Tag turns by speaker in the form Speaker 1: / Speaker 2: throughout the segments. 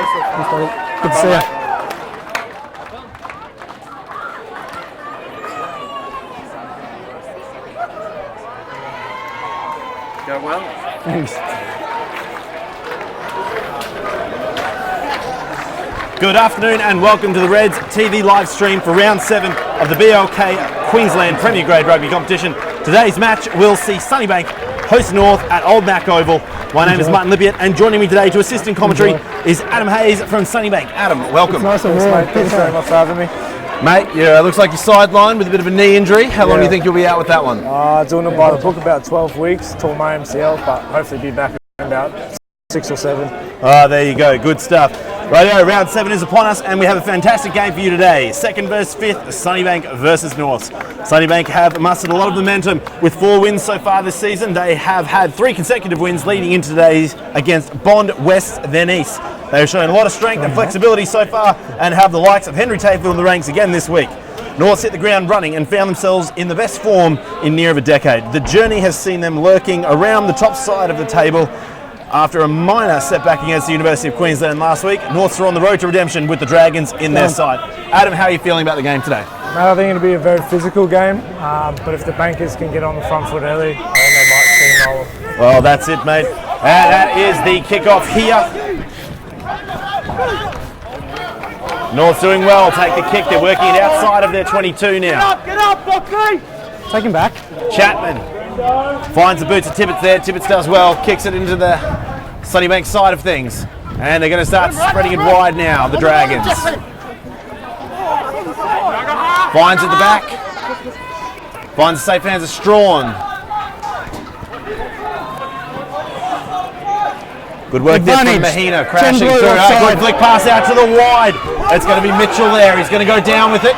Speaker 1: Good to see you.
Speaker 2: Go well.
Speaker 1: Thanks.
Speaker 3: Good afternoon and welcome to the Reds TV live stream for round 7 of the BLK Queensland Premier Grade Rugby competition. Today's match will see Sunnybank host North at Old Mac Oval. My name is Martin Lippiett and joining me today to assist in commentary is Adam Hayes from Sunnybank. Adam, welcome.
Speaker 1: Nice and warm. Thanks very much for having me.
Speaker 3: Mate, yeah, looks like you're sidelined with a bit of a knee injury. How long do you think you'll be out with that one?
Speaker 1: Doing it by the book, about 12 weeks. Tore my MCL, but hopefully be back in about 6 or 7.
Speaker 3: There you go. Good stuff. Rightio, round 7 is upon us and we have a fantastic game for you today. 2nd versus 5th, Sunnybank versus North. Sunnybank have mustered a lot of momentum with 4 wins so far this season. They have had 3 consecutive wins leading into today's against Bond, West, then East. They have shown a lot of strength and flexibility so far and have the likes of Henry Tayfield in the ranks again this week. North's hit the ground running and found themselves in the best form in near of a decade. The journey has seen them lurking around the top side of the table. After a minor setback against the University of Queensland last week, Norths are on the road to redemption with the Dragons in their side. Adam, how are you feeling about the game today?
Speaker 1: Mate, I think it'll be a very physical game, but if the Bankers can get on the front foot early, I think they might steamroll.
Speaker 3: Well, that's it, mate. And that is the kickoff here. North's doing well. Take the kick. They're working it outside of their 22 now.
Speaker 2: Get up, Buckley!
Speaker 1: Take him back.
Speaker 3: Chapman finds the boots of Tibbetts there. Tibbetts does well. Kicks it into the Sunnybank side of things. And they're going to start spreading it wide now, the Dragons. Finds at the back. Finds the safe hands of Strawn. Good work there from Mahina, crashing through. Good flick pass out to the wide. It's going to be Mitchell there. He's going to go down with it.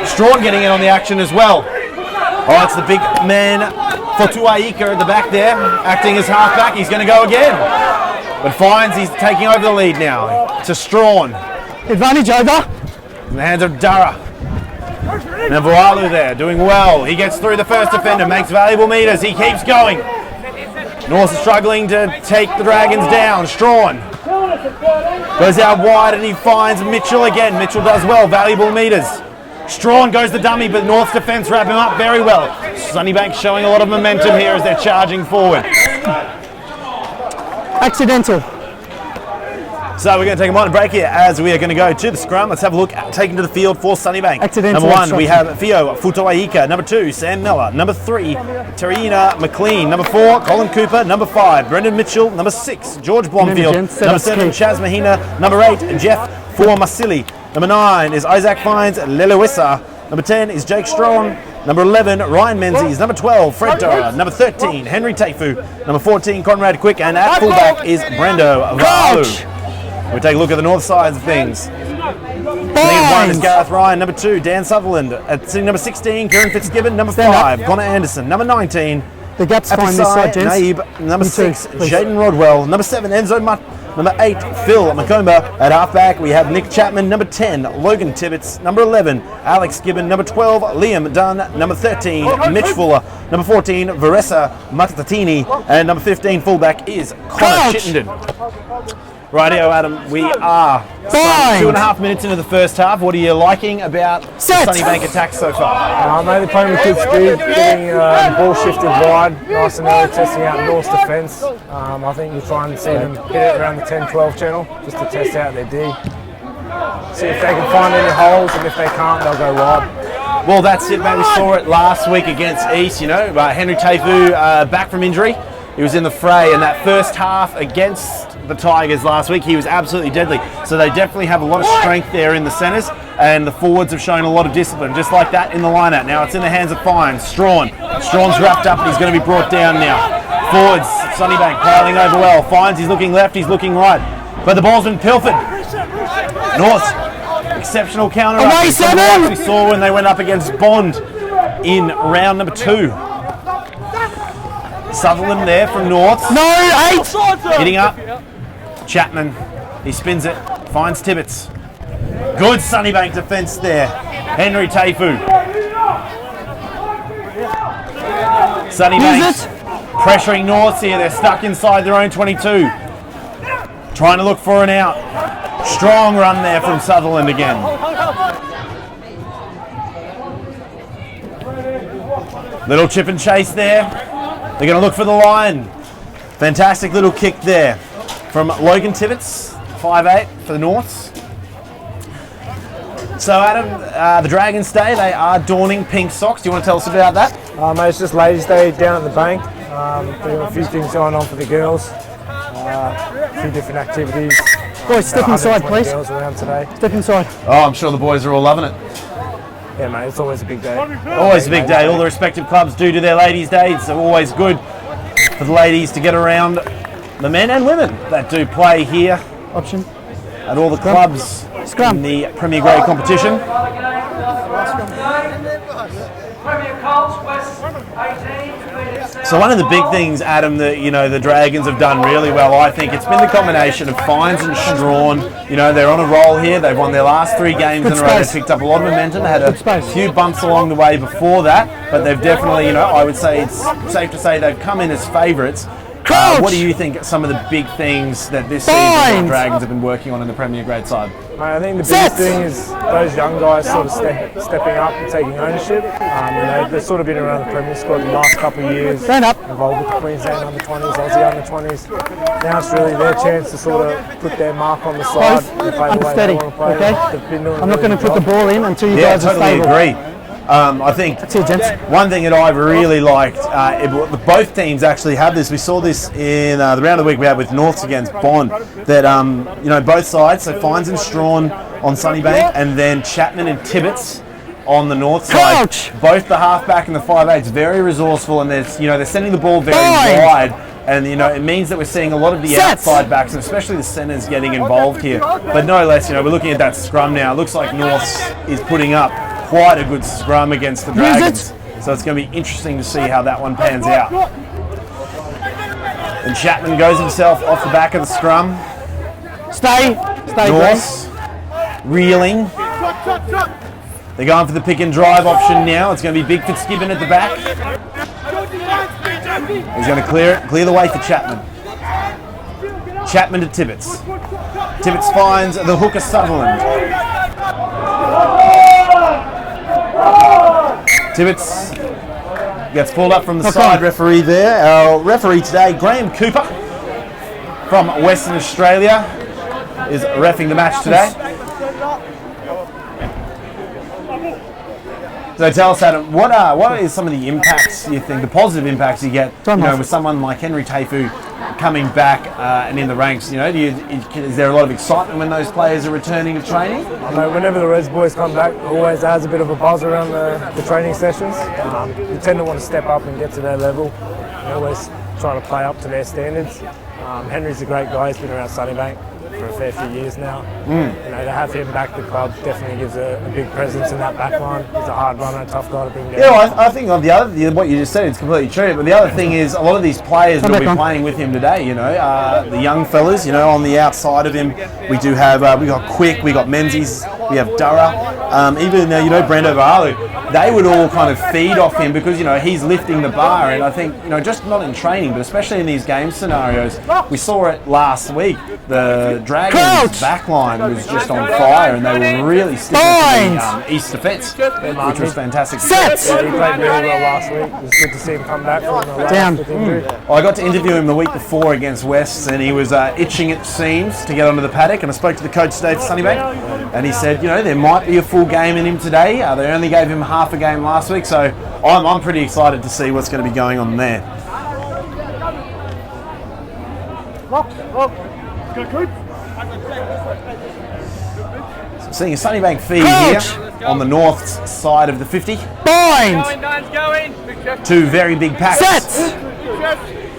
Speaker 3: Strawn getting in on the action as well. Oh, it's the big man for Tuaika at the back there, acting as halfback. He's going to go again. But finds he's taking over the lead now to Strawn.
Speaker 1: Advantage over.
Speaker 3: In the hands of Dara. Navalu there, doing well. He gets through the first defender, makes valuable meters. He keeps going. North is struggling to take the Dragons down. Strawn goes out wide and he finds Mitchell again. Mitchell does well, valuable meters. Strawn goes the dummy, but North's defence wrap him up very well. Sunnybank showing a lot of momentum here as they're charging forward.
Speaker 1: Accidental.
Speaker 3: So we're going to take a minor break here as we are going to go to the scrum. Let's have a look taken to the field for Sunnybank.
Speaker 1: Accidental.
Speaker 3: Number 1, we have Fio Futoaika. Number 2, Sam Miller. Number 3, Tarina McLean. Number 4, Colin Cooper. Number 5, Brendan Mitchell. Number 6, George Blomfield. Number 7, Chaz Mahina. Number 8, Jeff Fuamasili. Number 9 is Isaac Fines Lelewissa. Number 10 is Jake Strawn. Number 11, Ryan Menzies. Number 12, Fred Dora. Number 13, Henry Tayfu. Number 14, Conrad Quick. And at fullback is Brendo Valu. We take a look at the north side of things. Number 1 is Gareth Ryan. Number 2, Dan Sutherland. At number 16, Kieran Fitzgibbon. Number 5, Connor Anderson. Number 19,
Speaker 1: the gap's fine this side, gents.
Speaker 3: Naib. Number 6, Jaden Rodwell. Number 7, Enzo Mutt. Number 8, Phil Macomba. At halfback, we have Nick Chapman. Number 10, Logan Tibbetts. Number 11, Alex Gibbon. Number 12, Liam Dunn. Number 13, Mitch Fuller. Number 14, Varesa Matatatini. And number 15, fullback is Connor Chittenden. Rightio, Adam, we are 2.5 minutes into the first half. What are you liking about the Sunnybank attack so far?
Speaker 1: Mate, they're playing with good speed, getting the ball shifted wide, nice and early, testing out North's defence. I think you'll try and see them hit it around the 10-12 channel, just to test out their D. See if they can find any holes, and if they can't, they'll go wide.
Speaker 3: Well, that's it, mate. We saw it last week against East, you know. Henry Tayfu back from injury. He was in the fray, and that first half against the Tigers last week, he was absolutely deadly. So they definitely have a lot of strength there in the centres, and the forwards have shown a lot of discipline, just like that in the line-out. Now it's in the hands of Fines. Strawn's wrapped up, and he's going to be brought down now. Forwards, Sunnybank piling over well. Fines, he's looking left, he's looking right. But the ball's been pilfered. North, exceptional counter. We saw when they went up against Bond in round number 2. Sutherland there from North.
Speaker 1: No, 8!
Speaker 3: Hitting up. Chapman. He spins it. Finds Tibbetts. Good Sunnybank defence there. Henry Tayfu. Sunnybank pressuring North here. They're stuck inside their own 22. Trying to look for an out. Strong run there from Sutherland again. Little chip and chase there. They're going to look for the line. Fantastic little kick there from Logan Tibbetts, 5'8" for the Norths. So Adam, the Dragons Day, they are donning pink socks. Do you want to tell us about that?
Speaker 1: Mate, it's just Ladies' Day down at the bank. We've got a few things going on for the girls. A few different activities.
Speaker 4: Boys, step inside, please.
Speaker 1: Girls around today.
Speaker 4: Step inside.
Speaker 3: Oh, I'm sure the boys are all loving it.
Speaker 1: Yeah, mate, it's always a big day.
Speaker 3: Always a big day. All the respective clubs do their Ladies' Day. It's always good for the ladies to get around the men and women that do play here
Speaker 4: Option.
Speaker 3: at all the clubs
Speaker 4: Scrum.
Speaker 3: in the Premier Grade competition. So one of the big things, Adam, that the Dragons have done really well, I think, it's been the combination of Fines and Strawn. They're on a roll here. They've won their last 3 games in a row. They've picked up a lot of momentum. They had a few bumps along the way before that, but they've definitely, I would say it's safe to say they've come in as favourites. What do you think are some of the big things that this season the Dragons have been working on in the Premier Grade side?
Speaker 1: Mate, I think the biggest thing is those young guys sort of stepping up and taking ownership. They've sort of been around the Premier squad the last couple of years. Involved with the Queensland under-20s, Aussie under-20s. Now it's really their chance to sort of put their mark on the side and play the way they want to play.
Speaker 4: Okay. I'm not going to put the ball in until you guys are stable.
Speaker 3: I totally agree. I think one thing that I've really liked, both teams actually have this. We saw this in the round of the week we had with Norths against Bond. That both sides, so Fines and Strawn on Sunnybank, and then Chapman and Tibbetts on the North side. Both the halfback and the 5'8's very resourceful, and they're sending the ball very wide. And it means that we're seeing a lot of the outside backs, and especially the centres, getting involved here. But no less, we're looking at that scrum now. It looks like Norths is putting up quite a good scrum against the Dragons. So it's going to be interesting to see how that one pans out. And Chapman goes himself off the back of the scrum.
Speaker 4: Stay,
Speaker 3: Norths reeling. They're going for the pick and drive option now. It's going to be Big Fitzgibbon at the back. He's going to clear the way for Chapman. Chapman to Tibbetts. Tibbetts finds the hooker Sutherland. Tibbetts gets pulled up from the side referee there. Our referee today, Graham Cooper from Western Australia, is reffing the match today. So tell us, Adam, what is some of the impacts you think, the positive impacts you get, with someone like Henry Taifu coming back and in the ranks? Is there a lot of excitement when those players are returning to training?
Speaker 1: Whenever the Reds boys come back, it always adds a bit of a buzz around the training sessions. You tend to want to step up and get to their level. You always try to play up to their standards. Henry's a great guy. He's been around Sunnybank for a fair few years now. To have him back at the club definitely gives a big presence in that back line. He's a hard runner, a tough guy to bring down.
Speaker 3: Yeah, I think on what you just said is completely true. But the other thing is, a lot of these players that will be playing with him today, the young fellas, on the outside of him, we do have we got Quick, we got Menzies, we have Durra, even Brando Vahalu. They would all kind of feed off him because he's lifting the bar, and I think just not in training, but especially in these game scenarios, we saw it last week. The Dragons' back line was just on fire, and they were really sticking to the East defence, which was fantastic.
Speaker 1: Yeah, he played really well last week. It was good to see him come back from the last injury.
Speaker 3: I got to interview him the week before against Wests, and he was itching at the seams to get onto the paddock, and I spoke to the coach today for Sunnybank, and he said, there might be a full game in him today. They only gave him half a game last week, so I'm pretty excited to see what's going to be going on there. So seeing a Sunnybank feed here on the north side of the 50. Two very big packs.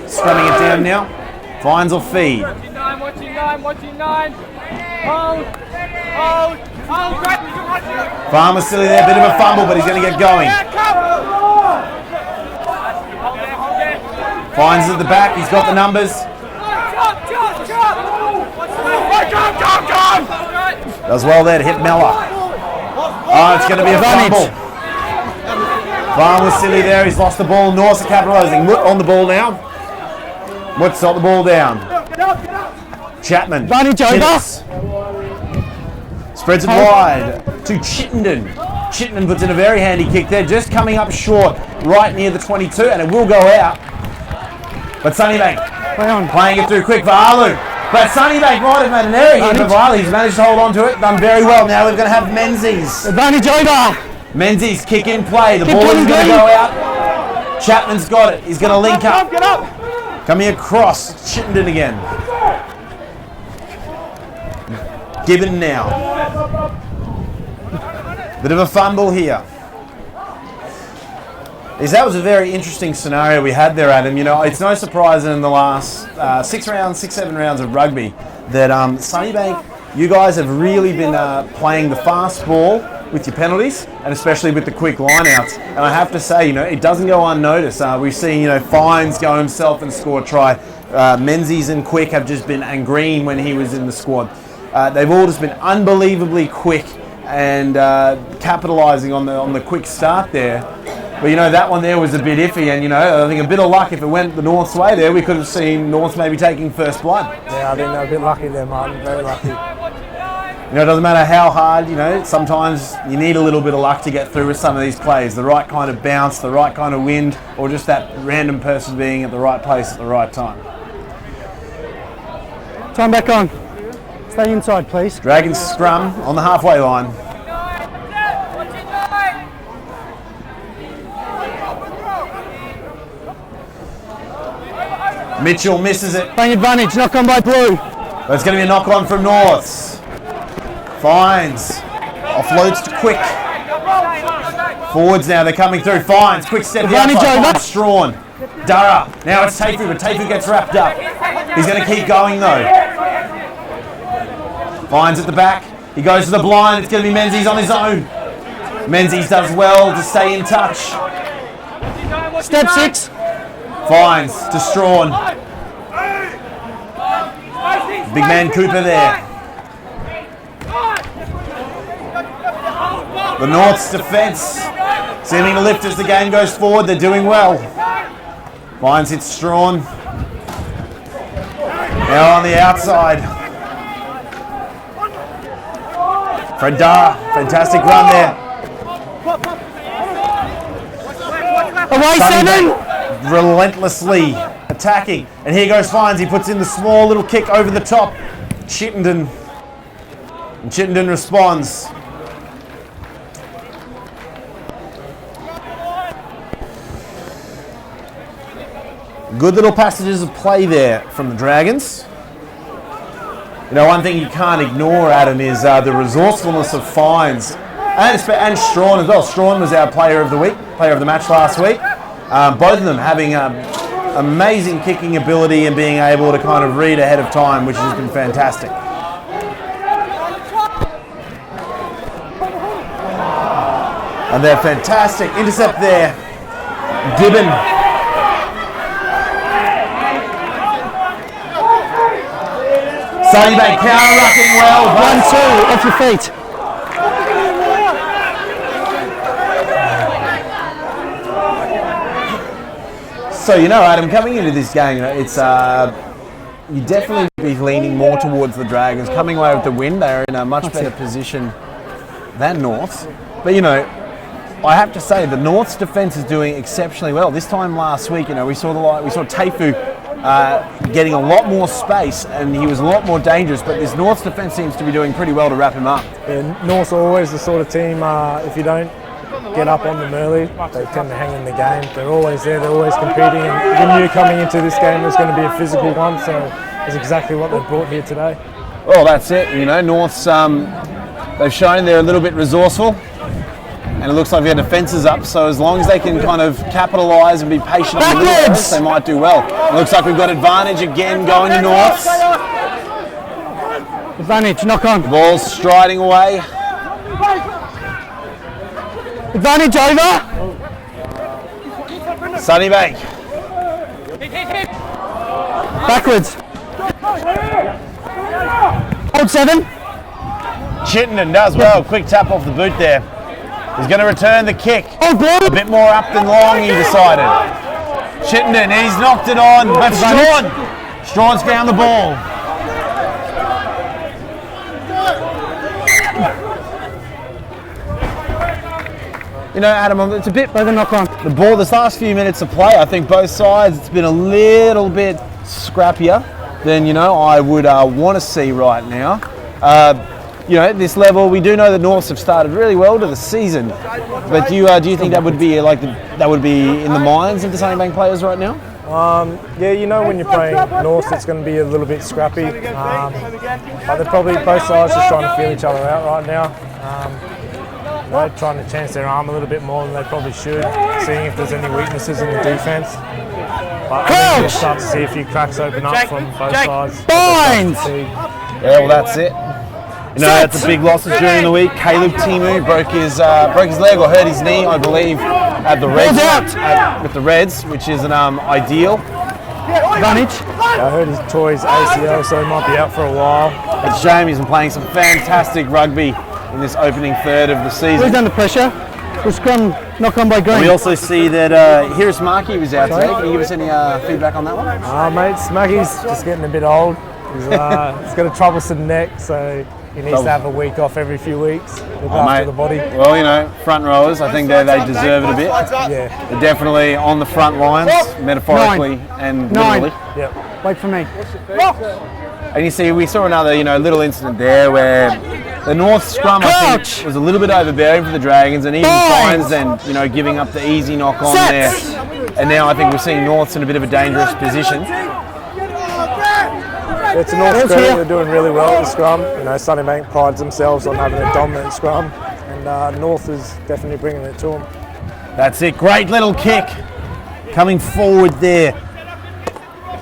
Speaker 3: Scrumming it down now. Fines or feed.
Speaker 2: Watching nine. Hold.
Speaker 3: Farmer's silly there, bit of a fumble, but he's going to get going. Fines at the back, he's got the numbers. Does well there to hit Mella. Oh, it's going to be a fumble. Farmer's silly there, he's lost the ball. Norths are capitalising. Moot on the ball now. Moot's got the ball down. Chapman. Spreads it wide to Chittenden. Chittenden puts in a very handy kick there, just coming up short, right near the 22, and it will go out. But Sunnybank playing it through quick for Alu. But Sunnybank might have made an error here, but Riley's managed to hold on to it, done very well. Now we're going to have Menzies.
Speaker 4: Advantage over.
Speaker 3: Menzies kick in play, the ball is going to go out. Chapman's got it, he's going to link up.
Speaker 2: Get up.
Speaker 3: Coming across, Chittenden again. Gibbon now. Bit of a fumble here. That was a very interesting scenario we had there, Adam. You know, it's no surprise in the last 6, 7 rounds of rugby that Sunnybank, you guys have really been playing the fast ball with your penalties, and especially with the quick lineouts. And I have to say, you know, it doesn't go unnoticed. We've seen, you know, Fines go himself and score a try. Menzies and Quick have just been, and Green when he was in the squad. They've all just been unbelievably quick and capitalising on the quick start there. But you know, that one there was a bit iffy, and you know, I think a bit of luck, if it went the North's way there, we could have seen North maybe taking first blood.
Speaker 1: Yeah, I think they're a bit lucky there, Martin, very lucky.
Speaker 3: You know, it doesn't matter how hard, you know, sometimes you need a little bit of luck to get through with some of these plays. The right kind of bounce, the right kind of wind, or just that random person being at the right place at the right time.
Speaker 4: Time back on. Stay inside, please.
Speaker 3: Dragons scrum on the halfway line. Mitchell misses it.
Speaker 4: Playing advantage, knock on by Blue.
Speaker 3: But it's going to be a knock on from Norths. Fines. Offloads to Quick. Forwards now, they're coming through. Fines. Quick step the outside. Fines Strawn. Durra. Now it's Tafu, but Tafu gets wrapped up. He's going to keep going though. Fines at the back. He goes to the blind. It's going to be Menzies on his own. Menzies does well to stay in touch.
Speaker 4: Step 6.
Speaker 3: Fines to Strawn. Big man Cooper there. The North's defence seeming to lift as the game goes forward. They're doing well. Fines hits Strawn. Now on the outside. Fred Durra, fantastic run there.
Speaker 4: Away 7.
Speaker 3: Relentlessly attacking, and here goes Fines. He puts in the small little kick over the top. Chittenden, and Chittenden responds. Good little passages of play there from the Dragons. You know, one thing you can't ignore, Adam, is the resourcefulness of Fines and Strawn as well. Strawn was our player of the week, player of the match last week. Both of them having amazing kicking ability and being able to kind of read ahead of time, which has been fantastic. And they're fantastic. Intercept there. Gibbon. Sunnybank counter-rucking well.
Speaker 4: 1-2, off your feet.
Speaker 3: So, you know, Adam, coming into this game, you know, it's you definitely be leaning more towards the Dragons. Coming away with the win, they're in a much better position than North's. But, you know, I have to say the North's defence is doing exceptionally well. This time last week, you know, we saw Tafu getting a lot more space, and he was a lot more dangerous. But this North's defence seems to be doing pretty well to wrap him up.
Speaker 1: Yeah, North's are always the sort of team, if you don't get up on them early, they tend to hang in the game. They're always there, they're always competing, and you knew coming into this game was going to be a physical one, so it's exactly what they've brought here today.
Speaker 3: Well, that's it. You know, North's they've shown they're a little bit resourceful, and it looks like their defence is up, so as long as they can kind of capitalise and be patient on the middle, they might do well. It looks like we've got advantage again going to North's.
Speaker 4: Advantage, knock on.
Speaker 3: The ball's striding away.
Speaker 4: Advantage over.
Speaker 3: Sunnybank.
Speaker 4: Backwards. Hold 7.
Speaker 3: Chittenden does well. Quick tap off the boot there. He's going to return the kick.
Speaker 4: Oh, Blue.
Speaker 3: A bit more up than long, he decided. Chittenden, he's knocked it on. But Strawn's found the ball. You know, Adam, it's a bit
Speaker 4: By the knock on.
Speaker 3: the ball. This last few minutes of play, I think both sides, it's been a little bit scrappier than I would want to see right now. At this level, we do know the Norths have started really well to the season. But do you think that would be that would be in the minds of the Sunnybank players right now?
Speaker 1: When you're playing North, it's going to be a little bit scrappy. But they're probably both sides just trying to feel each other out right now. They're trying to chance their arm a little bit more than they probably should, seeing if there's any weaknesses in the defence. But I think we'll start to see a few cracks open up from both sides.
Speaker 4: Binds!
Speaker 3: Yeah, well, that's it. That's a big loss during the week. Caleb Timu broke his leg or hurt his knee, I believe, at the Reds with the Reds, which is an ideal.
Speaker 4: Advantage.
Speaker 1: I heard he tore his ACL, so he might be out for a while.
Speaker 3: It's a shame. He's been playing some fantastic rugby in this opening third of the season.
Speaker 4: He's under pressure. Was scrum knock on by Green.
Speaker 3: We also see that Hiris Markey was out today. Can you give us any feedback on that one?
Speaker 1: Mate, Smacky's just getting a bit old. He's got a troublesome neck, so he needs to have a week off every few weeks. Look after the body.
Speaker 3: Well, front rowers, I think they deserve it a bit.
Speaker 1: Yeah.
Speaker 3: They're definitely on the front lines, metaphorically and literally.
Speaker 1: Yep.
Speaker 4: Wait for me.
Speaker 3: And you see, we saw another, little incident there where the North scrum, I think, was a little bit overbearing for the Dragons, and even Fines then, giving up the easy knock on there. And now I think we're seeing Norths in a bit of a dangerous position.
Speaker 1: It's a North credit, they're doing really well at the scrum. Sunnybank prides themselves on having a dominant scrum, and North is definitely bringing it to them.
Speaker 3: That's it, great little kick coming forward there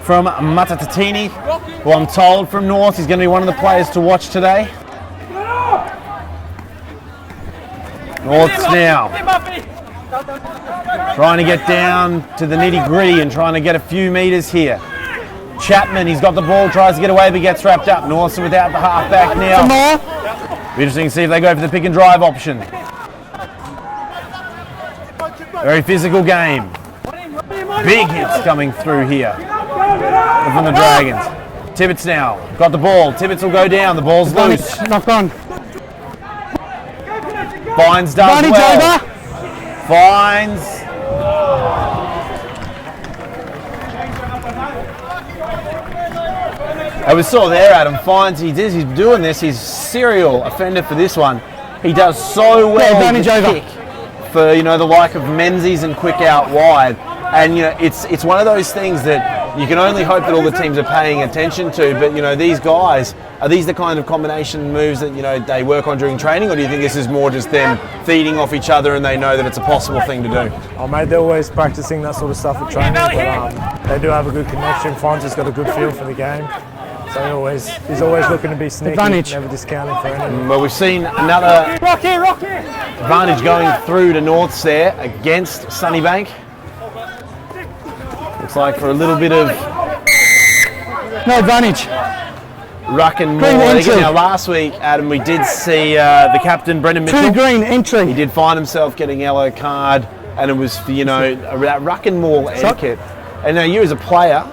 Speaker 3: from Matatatini, who I'm told from North is going to be one of the players to watch today. North's now trying to get down to the nitty gritty and trying to get a few metres here. Chapman, he's got the ball, tries to get away, but gets wrapped up. North's without the half-back now. Be interesting to see if they go for the pick and drive option. Very physical game. Big hits coming through here from the Dragons. Tibbetts now got the ball. Tibbetts will go down. The ball's loose.
Speaker 4: Knock on.
Speaker 3: Fines does well. Fines. And we saw there, Adam Fines, he's doing this, he's serial offender for this one. He does so well to kick for, the like of Menzies and Quick out wide. And, it's one of those things that you can only hope that all the teams are paying attention to. But, these guys, are these the kind of combination moves that, they work on during training? Or do you think this is more just them feeding off each other and they know that it's a possible thing to do?
Speaker 1: Oh, mate, they're always practicing that sort of stuff at training. But they do have a good connection. Fines has got a good feel for the game. So he's always looking to be sneaky, never discounting for anything.
Speaker 3: Well, we've seen another advantage going through to Norths there against Sunnybank. Looks like for a little bit of
Speaker 4: no advantage.
Speaker 3: Ruck and more. Now, last week, Adam, we did see the captain, Brendan Mitchell.
Speaker 4: 2 green entry.
Speaker 3: He did find himself getting yellow card, and it was for, ruck and maul etiquette. And now you as a player,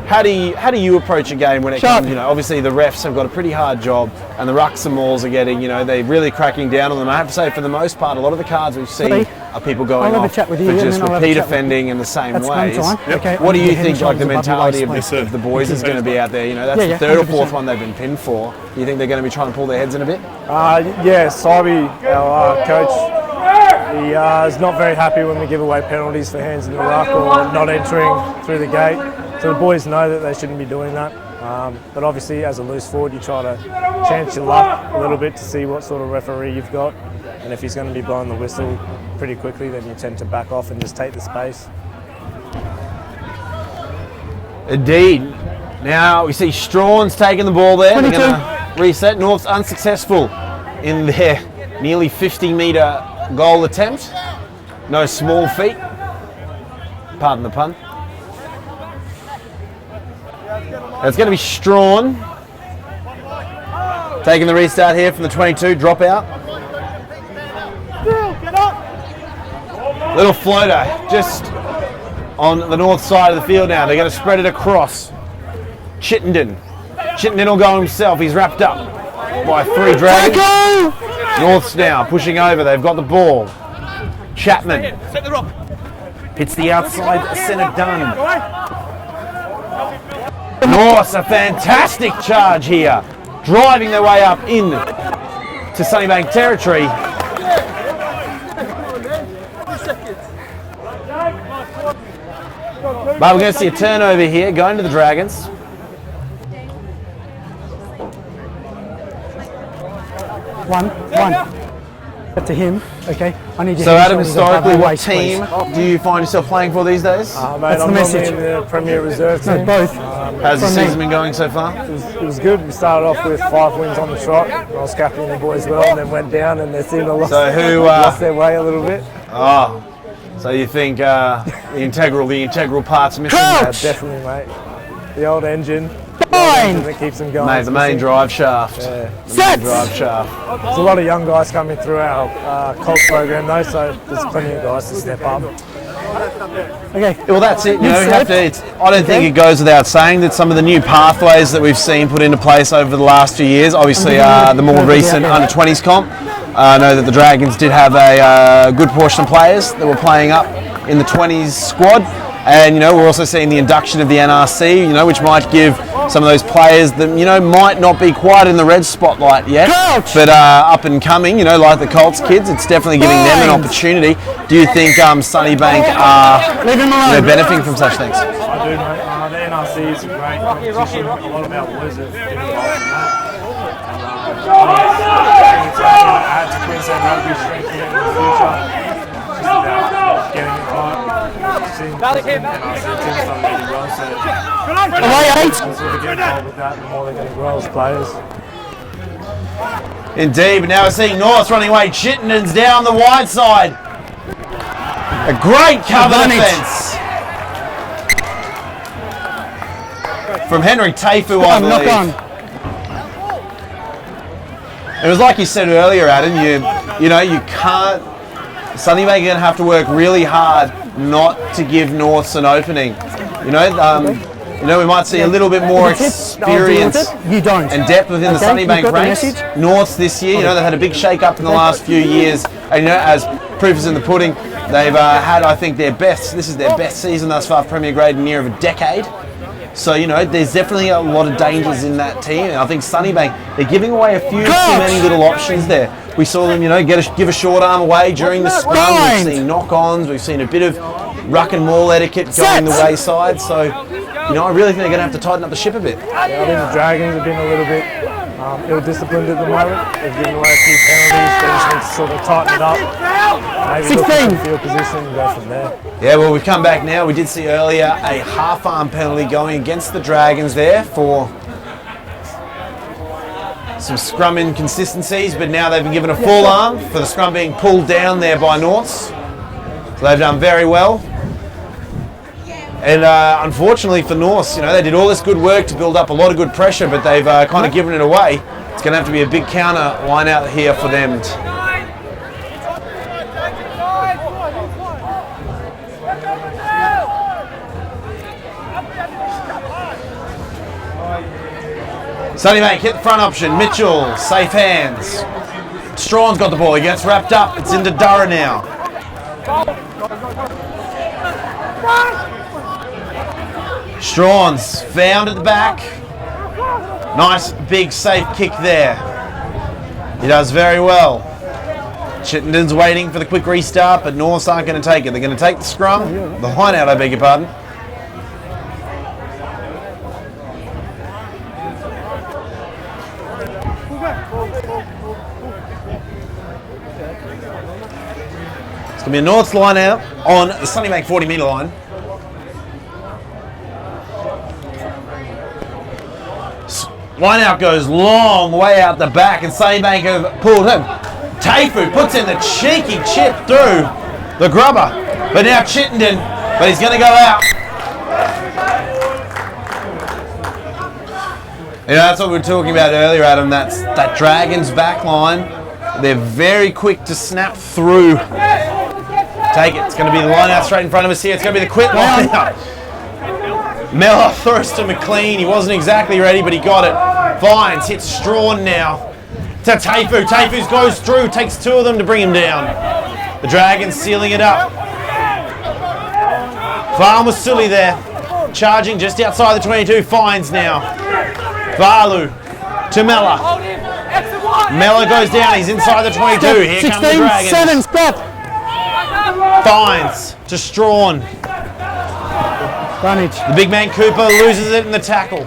Speaker 3: how do you approach a game when it comes, obviously the refs have got a pretty hard job and the rucks and mauls are getting, they're really cracking down on them. I have to say, for the most part, a lot of the cards we've seen are people going off for just repeat offending in the same ways.
Speaker 4: Okay.
Speaker 3: What do you think, the mentality of the boys is going to be out there? That's the third or fourth one they've been pinned for. Do you think they're going to be trying to pull their heads in a bit?
Speaker 1: Sybe, our coach, he is not very happy when we give away penalties for hands in the ruck or not entering through the gate. So the boys know that they shouldn't be doing that. But obviously, as a loose forward, you try to chance your luck a little bit to see what sort of referee you've got. And if he's going to be blowing the whistle pretty quickly, then you tend to back off and just take the space.
Speaker 3: Indeed. Now we see Strawn's taking the ball there.
Speaker 4: 22.
Speaker 3: They're going to reset. North's unsuccessful in their nearly 50-metre goal attempt. No small feat. Pardon the pun. It's going to be Strawn taking the restart here from the 22, drop out. Little floater just on the north side of the field now. They're going to spread it across. Chittenden will go himself. He's wrapped up by 3 Dragons. Norths now pushing over. They've got the ball. Chapman hits the outside centre Dunn. Norths, a fantastic charge here, driving their way up in to Sunnybank territory. But we're going to see a turnover here, going to the Dragons.
Speaker 4: One. To him, okay. I need you.
Speaker 3: So Adam, historically, what team do you find yourself playing for these days?
Speaker 1: Mate,
Speaker 4: That's the
Speaker 1: I'm
Speaker 4: message.
Speaker 1: normally in the Premier Reserve team.
Speaker 4: No, both.
Speaker 3: How's the
Speaker 4: from me.
Speaker 3: season been going so far?
Speaker 1: It was good. We started off with 5 wins on the trot. I was captaining the boys well, and then went down, and they seemed to lost their way a little bit.
Speaker 3: Oh, so you think the integral parts missing?
Speaker 4: Coach!
Speaker 1: Definitely, mate. The old engine.
Speaker 4: Fine.
Speaker 1: That keeps them going.
Speaker 3: Mate, the main drive shaft.
Speaker 1: Yeah.
Speaker 3: The main drive shaft.
Speaker 1: There's a lot of young guys coming through our Colt program though, so there's plenty of guys to step up.
Speaker 4: Okay.
Speaker 3: Well, that's it. You know, you have to, I don't think it goes without saying that some of the new pathways that we've seen put into place over the last few years, obviously the more recent under-20s comp. I know that the Dragons did have a good portion of players that were playing up in the 20s squad. And, you know, we're also seeing the induction of the NRC, you know, which might give some of those players that, you know, might not be quite in the red spotlight yet, but up and coming, you know, like the Colts kids, it's definitely giving them an opportunity. Do you think Sunnybank are benefiting from such things?
Speaker 1: I do, mate. The NRC is a great competition. A lot of our boys have been involved in that. And add to Queensland Rugby, strengthen it in the future. It's just about getting it right. Seen NRC teams done really well, so the sort of get involved with that, the more they're going to grow as players.
Speaker 3: Indeed, but now we're seeing North running away. Chittenden's down the wide side. A great cover defence from Henry Taifu, I believe. It was like you said earlier, Adam. You know, you can't. Sunnybank are going to have to work really hard not to give Norths an opening. You know, we might see a little bit more experience and depth within the Sunnybank ranks. Norths this year, you know, they've had a big shake-up in the last few years, and you know, as proof is in the pudding, they've had, I think, this is their best season thus far, Premier Grade, in near of a decade. So, you know, there's definitely a lot of dangers in that team, and I think Sunnybank, they're giving away a few too many little options there. We saw them, you know, give a short arm away during the scrum. We've seen knock-ons. We've seen a bit of ruck and maul etiquette going the wayside. So, you know, I really think they're going to have to tighten up the ship a bit.
Speaker 1: Yeah, I think the Dragons have been a little bit ill-disciplined at the moment. They've given away a few penalties. They just need to sort of tighten it up. Maybe look at the field position and go from there.
Speaker 3: Yeah, well, we've come back now. We did see earlier a half-arm penalty going against the Dragons there for some scrum inconsistencies, but now they've been given a full arm for the scrum being pulled down there by Norths. So they've done very well. And unfortunately for Norths, you know, they did all this good work to build up a lot of good pressure, but they've kind of given it away. It's going to have to be a big counter line out here for them. Sunnybank hit the front option. Mitchell, safe hands. Strawn's got the ball. He gets wrapped up. It's into Durra now. Strawn's found at the back. Nice big safe kick there. He does very well. Chittenden's waiting for the quick restart, but Norths aren't going to take it. They're going to take the scrum. The line out, I beg your pardon. It's going to be a Norths line out on the Sunnybank 40-metre line. Line out goes long way out the back, and Sunnybank have pulled him. Taifu puts in the cheeky chip through the grubber, but now Chittenden, but he's going to go out. You know, that's what we were talking about earlier, Adam. That's that Dragons back line. They're very quick to snap through. Take it. It's going to be the line out straight in front of us here. It's going to be the quick line out. Mellor throws to McLean. He wasn't exactly ready, but he got it. Vines hits Strawn now. to Taifu. Taifu goes through, takes 2 of them to bring him down. The Dragons sealing it up. Farm was silly there. Charging just outside the 22. Fines now. Valu to Mella. Mella goes down. He's inside the 22. Here
Speaker 4: 16,
Speaker 3: come the Dragons.
Speaker 4: 7, stop.
Speaker 3: Fines to Strawn.
Speaker 4: Advantage.
Speaker 3: The big man Cooper loses it in the tackle.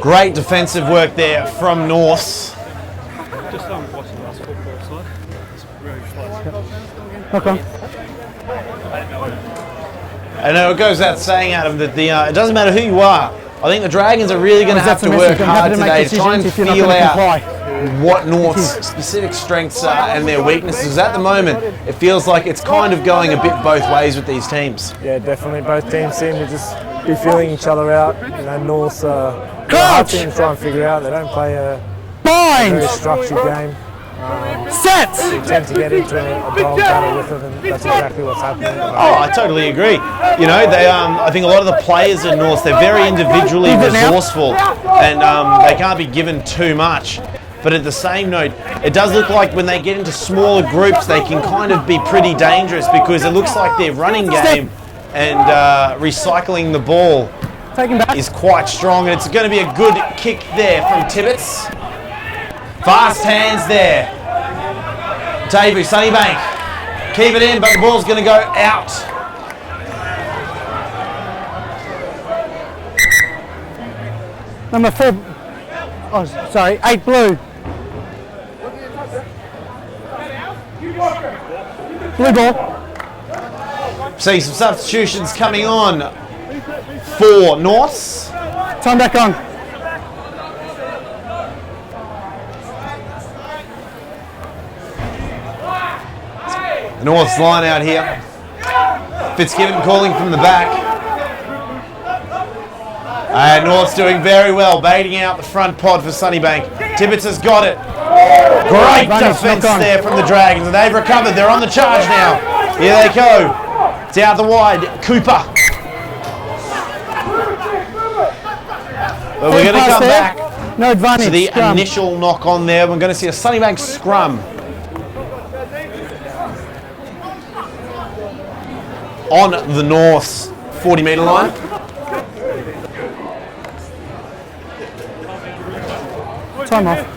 Speaker 3: Great defensive work there from Norths.
Speaker 4: Knock on.
Speaker 3: I know it goes without saying, Adam, that it doesn't matter who you are. I think the Dragons are really going to have to work hard today to try and feel out what North's specific strengths are and their weaknesses. At the moment, it feels like it's kind of going a bit both ways with these teams.
Speaker 1: Yeah, definitely. Both teams seem to just be feeling each other out. You know, North's hard team to try and figure out. They don't play a very structured game.
Speaker 4: Set!
Speaker 1: They tend to get into a dog battle with them, and that's exactly what's happening.
Speaker 3: Oh, I totally agree. You know, they I think a lot of the players in North, they're very individually resourceful, and they can't be given too much. But at the same note, it does look like when they get into smaller groups, they can kind of be pretty dangerous because it looks like their running game and recycling the ball is quite strong. And it's going to be a good kick there from Tibbetts. Fast hands there. Taifu, Sunnybank. Keep it in, but the ball's going to go out.
Speaker 4: Number 4. Oh, sorry. 8 blue. Blue ball.
Speaker 3: See some substitutions coming on for Norths.
Speaker 4: Time back on.
Speaker 3: The Norths line out here. Fitzgibbon calling from the back. And North's doing very well, baiting out the front pod for Sunnybank. Tibbetts has got it. Great defence there from the Dragons, and they've recovered. They're on the charge now. Here they go. It's out the wide. Cooper. But we're going to come back
Speaker 4: no advantage.
Speaker 3: to the
Speaker 4: Scrum.
Speaker 3: initial knock on there. We're going to see a Sunnybank scrum on the North's 40-metre line.
Speaker 4: Time off.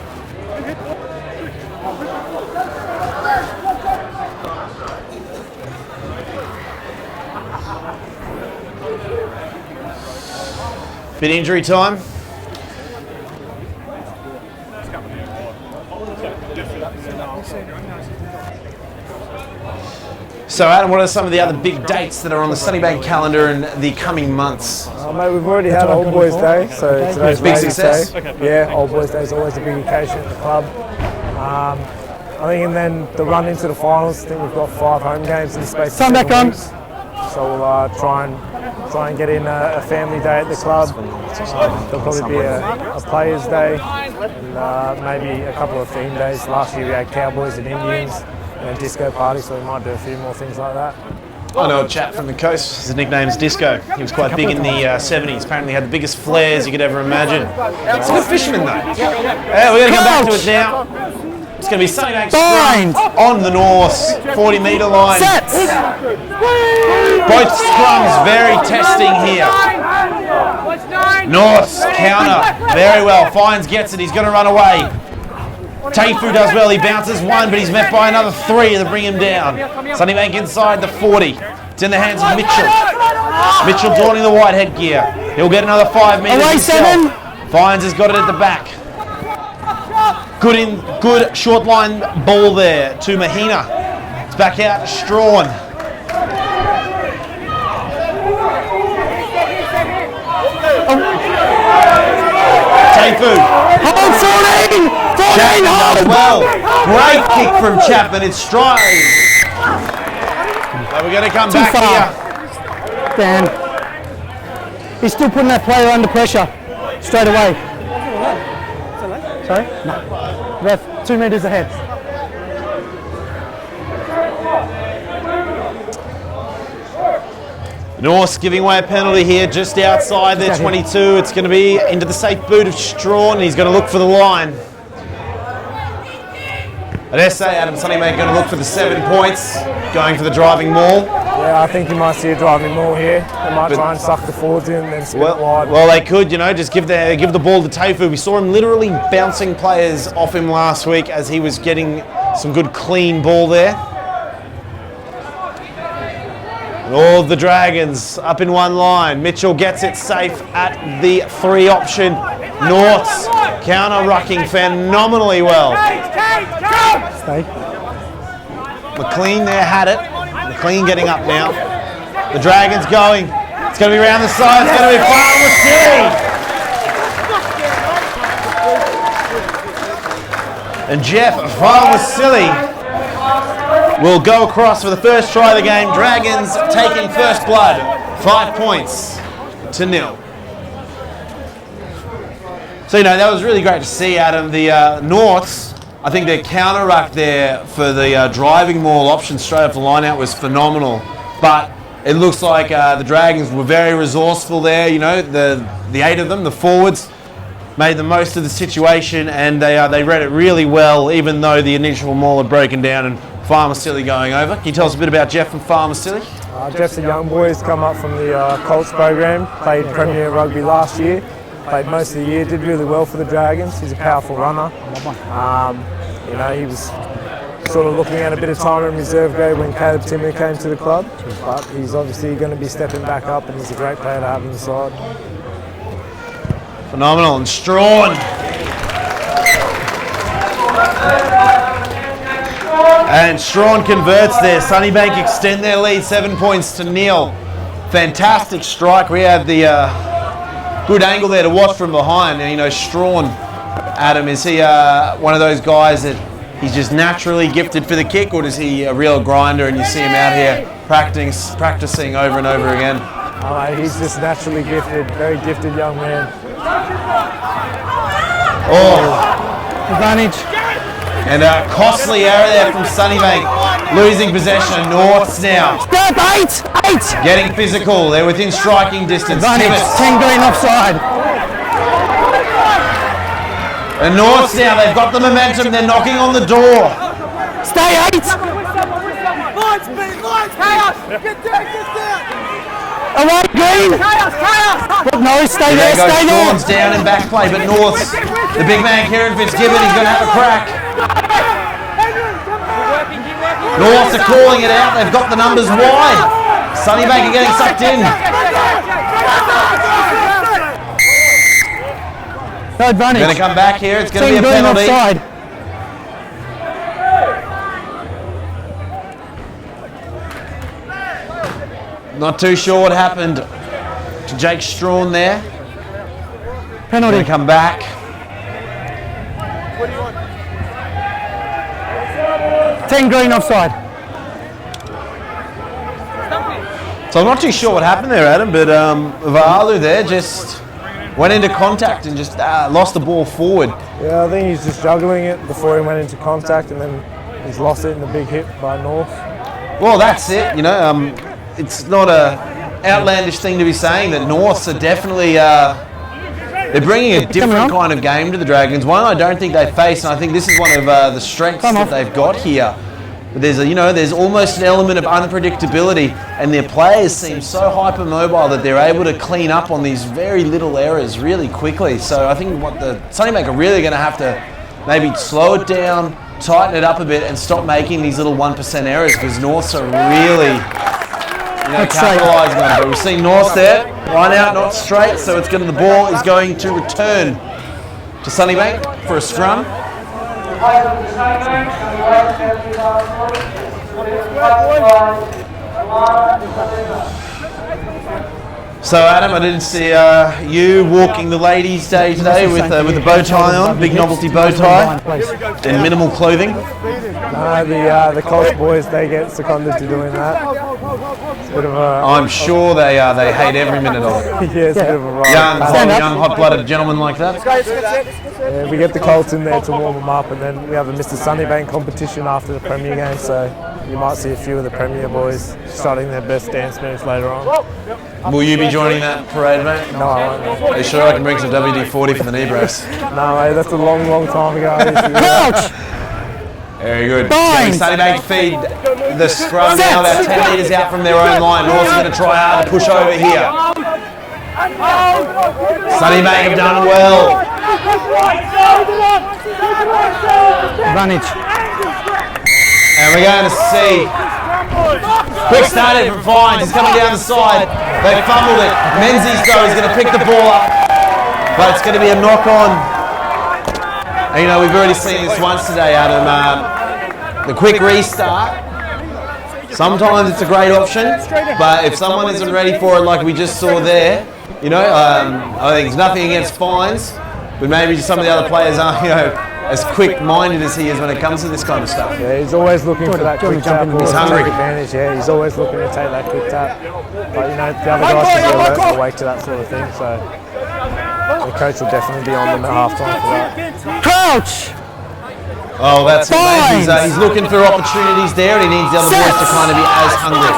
Speaker 3: Bit injury time. So Adam, what are some of the other big dates that are on the Sunnybank calendar in the coming months?
Speaker 1: Mate, we've already had Old Boys Day, so today's
Speaker 3: Big
Speaker 1: Ladies'
Speaker 3: success.
Speaker 1: Day. Yeah, Old Boys Day is always a big occasion at the club. I think, and then the run into the finals. I think we've got 5 home games in the space of 7 weeks. So we'll try and get in a family day at the club. There'll probably be a players' day and maybe a couple of theme days. Last year we had Cowboys and Indians and a disco party, so we might do a few more things like that.
Speaker 3: I know a chap from the coast. His nickname's Disco. He was quite big in the 70s. Apparently had the biggest flares you could ever imagine. He's a good fisherman though. Yeah, we're going to come back to it now. It's going to be Sunnybank scrum on the North's 40-metre line.
Speaker 4: Sets.
Speaker 3: Both scrums very testing here. North's counter very well. Fines gets it. He's going to run away. Taifu does well. He bounces 1, but he's met by another 3 to bring him down. Sunnybank inside the 40. It's in the hands of Mitchell. Mitchell donning the white headgear. He'll get another 5 metres.
Speaker 4: Away 7.
Speaker 3: Fines has got it at the back. Good short line ball there to Mahina. It's back out to Strawn. Taifu.
Speaker 4: Hold 14. 14.
Speaker 3: Chapman
Speaker 4: Hold.
Speaker 3: does well. Great kick from Chapman. It's stride. So we're going to come back here.
Speaker 4: Dan. He's still putting that player under pressure. Straight away. Sorry? No. Ref, 2 metres ahead.
Speaker 3: Norse giving away a penalty here just outside their 22. It's going to be into the safe boot of Strawn. He's going to look for the line. At SA, Adam Sunnybank going to look for the 7 points, going for the driving maul.
Speaker 1: Yeah, I think you might see a driving maul here. They might try and suck the forwards in and then spin it wide.
Speaker 3: Well, they could, you know, just give the ball to Taifu. We saw him literally bouncing players off him last week as he was getting some good clean ball there. And all of the Dragons up in one line. Mitchell gets it safe at the 3 option. Norths counter-rucking phenomenally well.
Speaker 4: Stay.
Speaker 3: McLean there had it. McLean getting up now. The Dragons going. It's going to be around the side. It's going to be Farmer Silly. And Jeff Farmer Silly will go across for the first try of the game. Dragons taking first blood. 5 points to 0. So, you know, that was really great to see, Adam. The Norths, I think their counter ruck there for the driving maul option straight off the line out was phenomenal. But it looks like the Dragons were very resourceful there. You know, the 8 of them, the forwards, made the most of the situation, and they read it really well, even though the initial maul had broken down and Farmer Silly going over. Can you tell us a bit about Jeff and Farmer Silly?
Speaker 1: Jeff's a young boy. He's come up from the Colts program, played Premier Rugby last year. Played most of the year, did really well for the Dragons. He's a powerful runner. You know, he was sort of looking at a bit of time in reserve grade when Caleb Timmer came to the club, but he's obviously going to be stepping back up, and he's a great player to have on the side.
Speaker 3: Phenomenal. And Strawn. And Strawn converts there. Sunnybank extend their lead 7 points to 0. Fantastic strike. We have the good angle there to watch from behind. And, you know, Strawn, Adam, is he one of those guys that he's just naturally gifted for the kick, or is he a real grinder and you see him out here practicing over and over again?
Speaker 1: He's just naturally gifted, very gifted young man.
Speaker 3: Oh,
Speaker 4: Advantage.
Speaker 3: and a costly error there from Sunnybank, losing possession. Norths now.
Speaker 4: Step 8!
Speaker 3: Getting physical. They're within striking distance.
Speaker 4: Advantage.
Speaker 3: Tibbetts.
Speaker 4: 10 green offside.
Speaker 3: And Norths now, they've got the momentum. They're knocking on the door.
Speaker 4: Stay 8! Away green! No, stay
Speaker 3: There
Speaker 4: there,
Speaker 3: goes
Speaker 4: stay there!
Speaker 3: Strawn's down in back play, but Norths, the big man Kieran Fitzgibbon, he's going to have a crack. Norths are calling it out. They've got the numbers wide. Sunnybank are getting sucked in.
Speaker 4: No advantage.
Speaker 3: Going to come back here. It's going to be a
Speaker 4: green
Speaker 3: penalty.
Speaker 4: offside.
Speaker 3: Not too sure what happened to Jake Strawn there.
Speaker 4: Penalty.
Speaker 3: Going to come back.
Speaker 4: Ten green offside.
Speaker 3: So I'm not too sure what happened there, Adam, but Valu there just went into contact and just lost the ball forward.
Speaker 1: Yeah, I think he's just juggling it before he went into contact, and then he's lost it in the big hit by North.
Speaker 3: Well, that's it. You know, it's not a outlandish thing to be saying that Norths are definitely they're bringing a different kind of game to the Dragons. One I don't think they face, and I think this is one of the strengths that they've got here. But there's almost an element of unpredictability, and their players seem so hypermobile that they're able to clean up on these very little errors really quickly. So I think what the Sunnybank are really going to have to maybe slow it down, tighten it up a bit, and stop making these little 1% errors, because Norths are really capitalising on it. But we've seen North there, line out, not straight, so it's going to, the ball is going to return to Sunnybank for a scrum. So Adam, I didn't see you walking the ladies' day today with the bow tie on, big novelty bow tie, and minimal clothing.
Speaker 1: No, the Colts boys, they get seconded to doing that. It's a bit of a,
Speaker 3: I'm sure they hate every minute of it.
Speaker 1: yeah, it's a bit of a ride.
Speaker 3: Young hot-blooded gentlemen like that.
Speaker 1: Yeah, we get the Colts in there to warm them up, and then we have a Mr. Sunnybank competition after the Premier game, so you might see a few of the Premier boys starting their best dance moves later on.
Speaker 3: Will you be joining that parade, mate?
Speaker 1: No, I won't.
Speaker 3: Are you sure I can bring some WD-40 for the knee brace?
Speaker 1: No, mate, that's a long, long time ago.
Speaker 4: Crouch!
Speaker 3: Very good.
Speaker 4: Bind.
Speaker 3: Sunnybank feed the scrum now, about 10 metres out from their own line. North's going to try hard to push over here. Sunnybank have done well.
Speaker 4: Advantage.
Speaker 3: And we're going to see quick start in from Fines. He's coming down the side. They fumbled it. Menzies though is going to pick the ball up, but it's going to be a knock on. And, you know, we've already seen this once today, Adam. The quick restart. Sometimes it's a great option, but if someone isn't ready for it, like we just saw there, you know, I think it's nothing against Fines, but maybe some of the other players aren't, you know, as quick-minded as he is when it comes to this kind of stuff.
Speaker 1: Yeah, he's always looking for that quick tap.
Speaker 3: He's hungry.
Speaker 1: Advantage. Yeah, he's always looking to take that quick tap. But you know, the other guys can be alert and awake to that sort of thing. So the coach will definitely be on them at halftime for that.
Speaker 4: Crouch!
Speaker 3: Oh, that's it, mate. He's looking for opportunities there, and he needs the other boys to kind of be as hungry.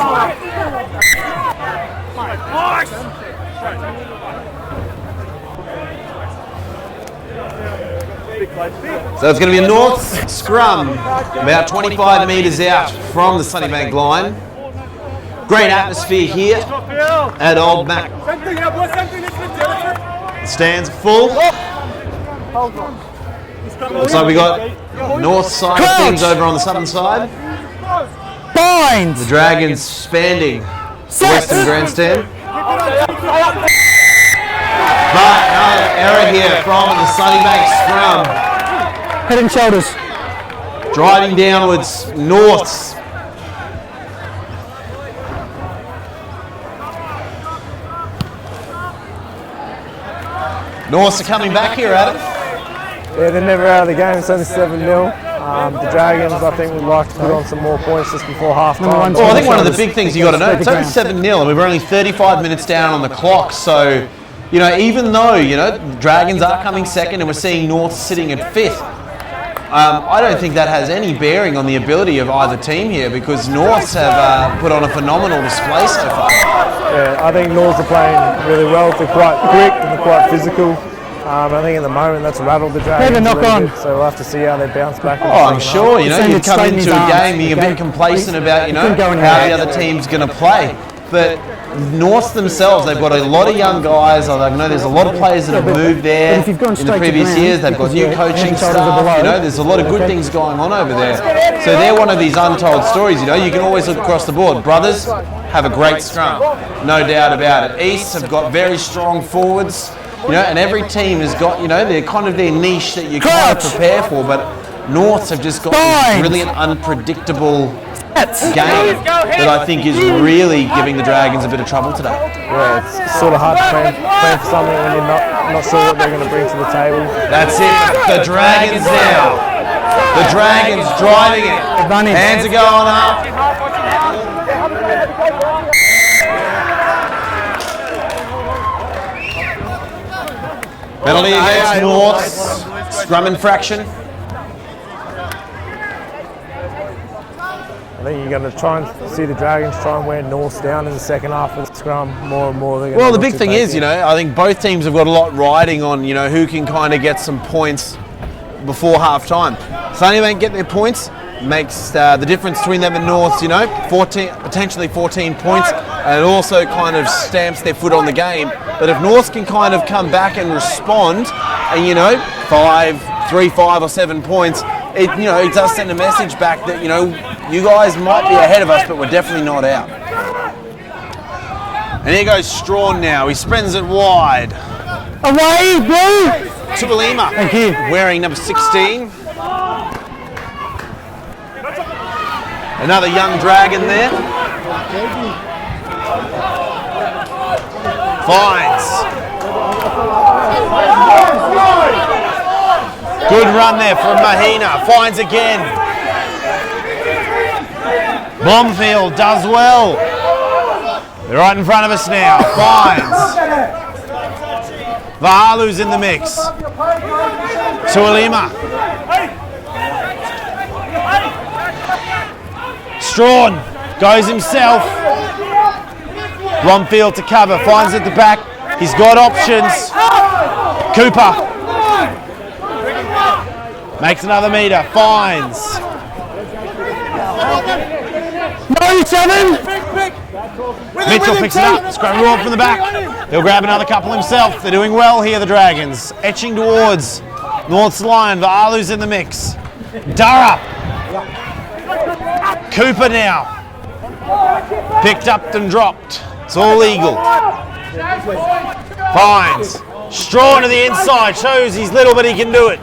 Speaker 3: So it's going to be a North scrum, about 25 metres out from the Sunnybank line. Great atmosphere here at Old Mac. Stands full. Looks like we got north side of things over on the southern side.
Speaker 4: Bind!
Speaker 3: The Dragons expanding the Western Grandstand. But another error here from the Sunnybank scrum.
Speaker 4: Head and shoulders.
Speaker 3: Driving downwards, Norths. Norths are coming back here, Adam.
Speaker 1: Yeah, they're never out of the game. It's only 7-0. The Dragons, I think, would like to put on some more points just before half-time.
Speaker 3: Well, I think one of the big things you got to know, it's only 7-0 and we're only 35 minutes down on the clock. So, you know, even though, you know, Dragons are coming second and we're seeing North sitting at fifth, I don't think that has any bearing on the ability of either team here because Norths have put on a phenomenal display so far.
Speaker 1: Yeah, I think Norths are playing really well. They're quite quick and they're quite physical. I think at the moment that's rattled the Dragons.
Speaker 4: Knock on.
Speaker 1: So we'll have to see how they bounce back.
Speaker 3: Oh, I'm sure. You know, you come into a game, you're a bit complacent about, you know, how the other team's going to play. But North themselves, they've got a lot of young guys. I know there's a lot of players that have moved there in the previous years. They've got new coaching staff. You know, there's a lot of good things going on over there. So they're one of these untold stories. You know, you can always look across the board. Brothers have a great scrum, no doubt about it. East have got very strong forwards. You know, and every team has got, you know, they're kind of their niche that you kind of prepare for, but Norths have just got this brilliant, unpredictable game that I think is really giving the Dragons a bit of trouble today.
Speaker 1: Yeah, it's sort of hard to plan for something when you're not sure what they're going to bring to the table.
Speaker 3: That's it, the Dragons now. The Dragons driving it. Hands are going up. Penalty against Norths, scrum infraction.
Speaker 1: I think you're going to try and see the Dragons try and wear Norths down in the second half of the scrum more and more.
Speaker 3: Well, the big thing is, you know, I think both teams have got a lot riding on, you know, who can kind of get some points before half time. Sunnybank get their points, makes the difference between them and Norths, you know, potentially 14 points, and it also kind of stamps their foot on the game. But if Norths can kind of come back and respond, and you know, 3, 5 or 7 points, it, you know, it does send a message back that, you know, you guys might be ahead of us, but we're definitely not out. And here goes Strawn now. He spins it wide.
Speaker 4: Away, bro!
Speaker 3: Tubalima.
Speaker 4: Thank you.
Speaker 3: Wearing number 16. Another young Dragon there. Fines. Good run there from Mahina. Fines again. Blomfield does well. They're right in front of us now. Fines. Vahalu's in the mix. Tualima. Strawn goes himself. Bromfield to cover, finds at the back. He's got options. Cooper makes another metre, finds.
Speaker 4: No, 7.
Speaker 3: Mitchell picks it up, Scrappy from the back. He'll grab another couple himself. They're doing well here, the Dragons. Etching towards North's line, Va'alu's in the mix. Durra. Cooper now. Picked up and dropped. It's all eagle. Finds. Strawn to the inside, shows he's little but he can do it.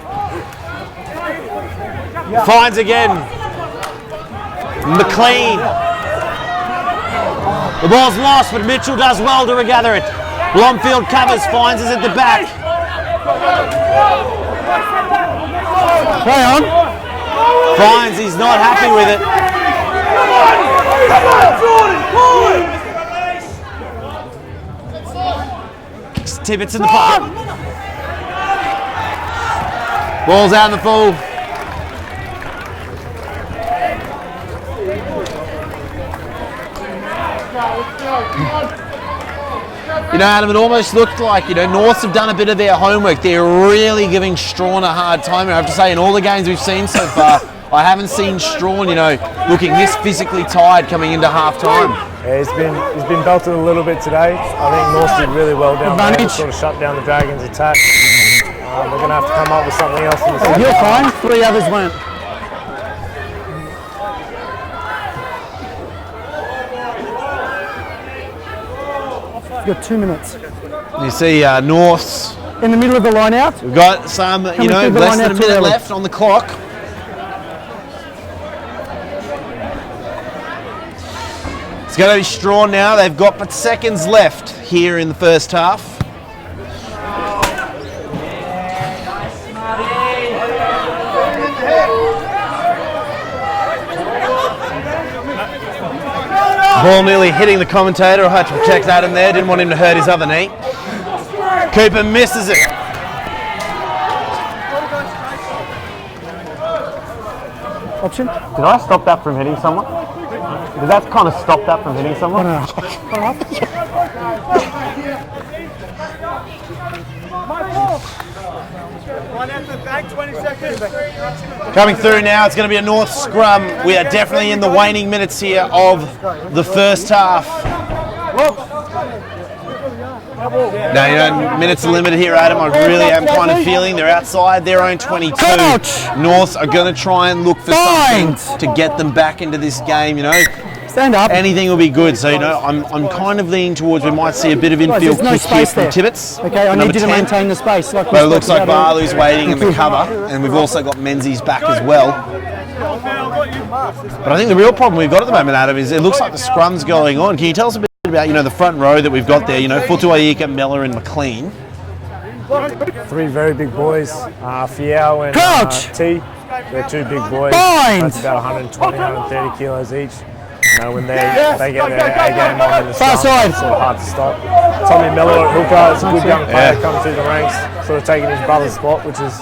Speaker 3: Finds again. McLean. The ball's lost, but Mitchell does well to regather it. Blomfield covers, finds us at the back.
Speaker 4: Play on.
Speaker 3: Finds he's not happy with it. Tibbetts in the pocket. Ball's out in the full. You know, Adam, it almost looked like, Norths have done a bit of their homework. They're really giving Strawn a hard time. I have to say, in all the games we've seen so far, I haven't seen Strawn, looking this physically tired coming into half-time.
Speaker 1: Yeah, he's been belted a little bit today. I think North did really well down there to sort of shut down the Dragons' attack. We're going to have to come up with something else in the second.
Speaker 4: You're fine. 3 others won't. You've got 2 minutes.
Speaker 3: You see Norths.
Speaker 4: In the middle of the line out.
Speaker 3: We've got some, less than a minute left on the clock. It's going to be Strawn now. They've got but seconds left here in the first half. Ball nearly hitting the commentator. I had to protect Adam there. Didn't want him to hurt his other knee. Cooper misses it.
Speaker 4: Option.
Speaker 3: Did I stop that from hitting someone? Did that kind of stop that from hitting someone? Coming through now, it's going to be a North scrum. We are definitely in the waning minutes here of the first half. Now, minutes are limited here, Adam. I really am kind of feeling they're outside their own 22. Norths are going to try and look for something to get them back into this game,
Speaker 4: Stand up.
Speaker 3: Anything will be good. So, I'm kind of leaning towards we might see a bit of infield kick here from Tibbetts.
Speaker 4: Okay, I need you to maintain the space.
Speaker 3: But it looks like Barlow's waiting in the cover, and we've also got Menzies back as well. But I think the real problem we've got at the moment, Adam, is it looks like the scrum's going on. Can you tell us a bit about, the front row that we've got there, Futuaika, Mellor and McLean?
Speaker 1: 3 very big boys, Fiao and T. They're 2 big boys. That's about 120, 130 kilos each. When they get their A game on in the scrum, it's sort of hard to stop. Tommy Mellor at hooker, it's a good young player coming through the ranks, sort of taking his brother's spot, which is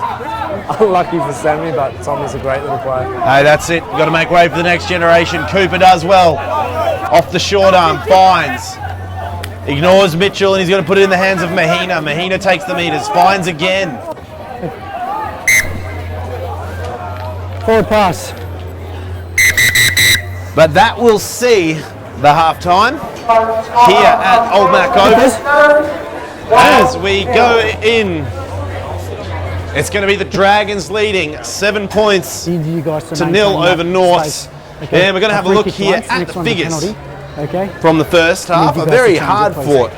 Speaker 1: unlucky for Sammy, but Tommy's a great little player.
Speaker 3: Hey, that's it. We've got to make way for the next generation. Cooper does well. Off the short arm, finds. Ignores Mitchell, and he's going to put it in the hands of Mahina. Mahina takes the meters, finds again.
Speaker 4: Forward pass.
Speaker 3: But that will see the half-time here at Old Mac Oval. As we go in, it's going to be the Dragons leading 7 points to 0 over Norths. Okay. And we're going to have a look here at the figures from the first half. A very hard-fought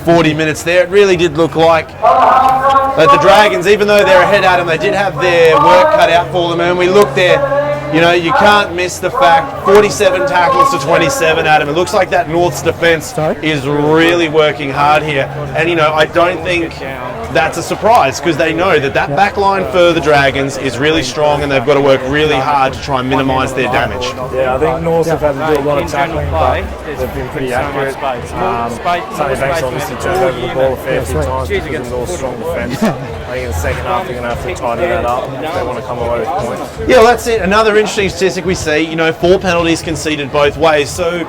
Speaker 3: 40 minutes there. It really did look like that the Dragons, even though they're ahead at them, they did have their work cut out for them. And we looked there. You can't miss the fact 47 tackles to 27, Adam. It looks like that North's defence is really working hard here. And, I don't think that's a surprise because they know that back line for the Dragons is really strong and they've got to work really hard to try and minimise their damage.
Speaker 1: Yeah, I think North have had to do a lot of tackling, but they've been pretty accurate. Sunnybank's obviously turned over the ball a fair few times because of North's strong defence. I think in the second half they're going to have to tighten that up if they want to come away with points.
Speaker 3: Yeah, well, that's it. Another interesting statistic we see, 4 penalties conceded both ways. So,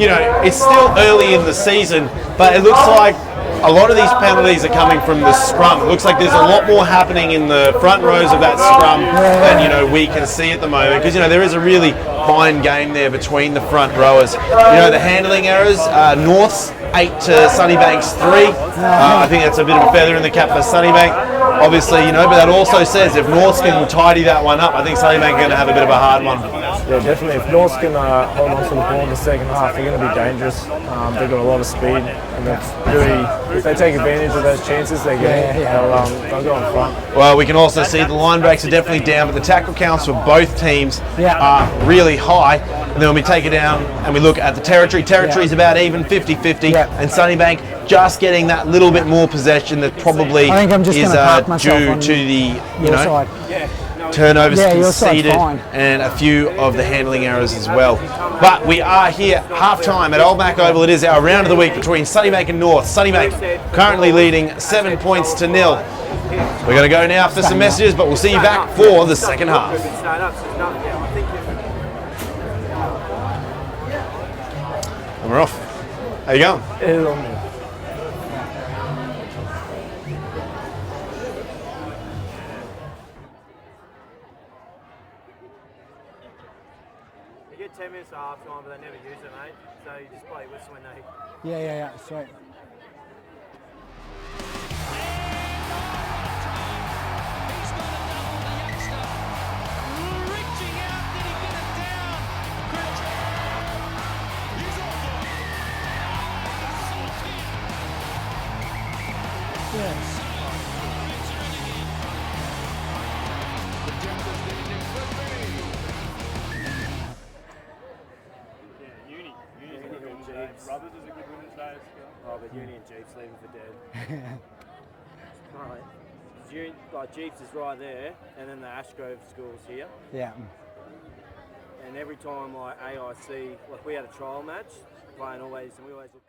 Speaker 3: it's still early in the season, but it looks like a lot of these penalties are coming from the scrum. It looks like there's a lot more happening in the front rows of that scrum than we can see at the moment because there is a really fine game there between the front rowers. The handling errors, North's 8 to Sunnybank's 3. I think that's a bit of a feather in the cap for Sunnybank. Obviously, but that also says if North can tidy that one up, I think Sunnybank are going to have a bit of a hard one.
Speaker 1: Yeah, definitely. If North can hold on to the ball in the second half, they're going to be dangerous. They've got a lot of speed, and if they take advantage of those chances they're getting, they'll go in front.
Speaker 3: Well, we can also see the line breaks are definitely down, but the tackle counts for both teams are really high. And then when we take it down and we look at the territory, is about even 50-50, and Sunnybank just getting that little bit more possession that probably is due to the turnovers conceded and a few of the handling errors as well. But we are here half-time at Old Mac Oval. It is our round of the week between Sunnybank and North. Sunnybank currently leading 7 points to 0. We're going to go now for some messages, but we'll see you back for the second half. And we're off. How you going?
Speaker 5: You get 10 minutes at half time, but they never use it, mate. So you just play whistle when they.
Speaker 4: Yeah, sweet.
Speaker 5: Brothers is a good women's day. Oh, but Uni and Jeeps leaving for dead. Jeeps is right there, and then the Ashgrove school's here.
Speaker 4: Yeah.
Speaker 5: And every time AIC, we had a trial match, playing always, and we always looked.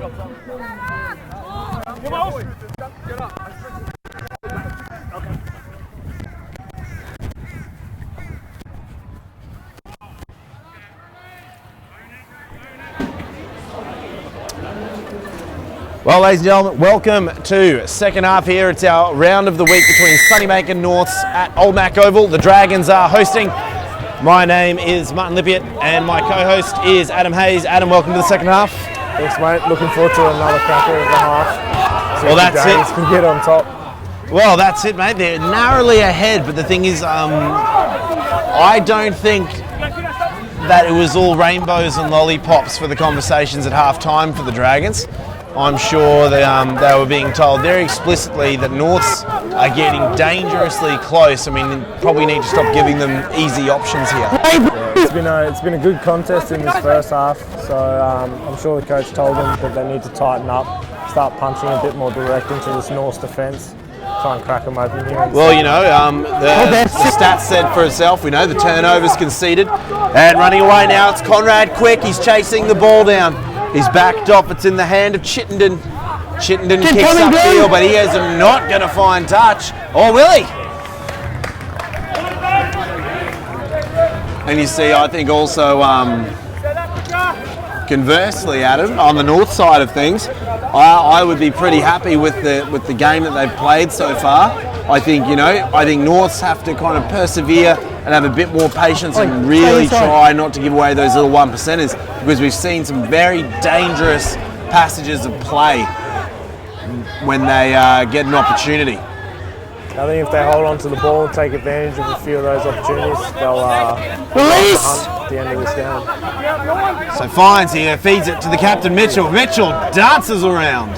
Speaker 3: Well, ladies and gentlemen, welcome to second half here. It's our round of the week between Sunnybank and Norths at Old Mac Oval. The Dragons are hosting. My name is Martin Lippiett and my co-host is Adam Hayes. Adam, welcome to the second half.
Speaker 1: Thanks, mate. Looking forward to another cracker of the half. See
Speaker 3: Well,
Speaker 1: if the
Speaker 3: that's
Speaker 1: Dragons
Speaker 3: it.
Speaker 1: can get on top.
Speaker 3: Well, that's it, mate. They're narrowly ahead, but the thing is, I don't think that it was all rainbows and lollipops for the conversations at half-time for the Dragons. I'm sure they were being told very explicitly that Norths are getting dangerously close. I mean, probably need to stop giving them easy options here.
Speaker 1: Yeah, it's been a good contest in this first half, so I'm sure the coach told them that they need to tighten up, start punching a bit more direct into this Norths defence, try and crack them open here.
Speaker 3: Well, you know, the stats said for itself. We know the turnovers conceded. And running away now, it's Conrad Quick. He's chasing the ball down. He's backed off. It's in the hand of Chittenden. Chittenden kicks upfield, but he is not going to find touch. Or will he? And you see, I think also, conversely, Adam, on the North side of things, I would be pretty happy with the game that they've played so far. I think Norths have to kind of persevere and have a bit more patience and really try not to give away those little 1%ers, because we've seen some very dangerous passages of play when they get an opportunity.
Speaker 1: I think if they hold on to the ball and take advantage of a few of those opportunities, they'll
Speaker 3: Release!
Speaker 1: at the end of this game.
Speaker 3: So Fines here feeds it to the captain Mitchell. Mitchell dances around.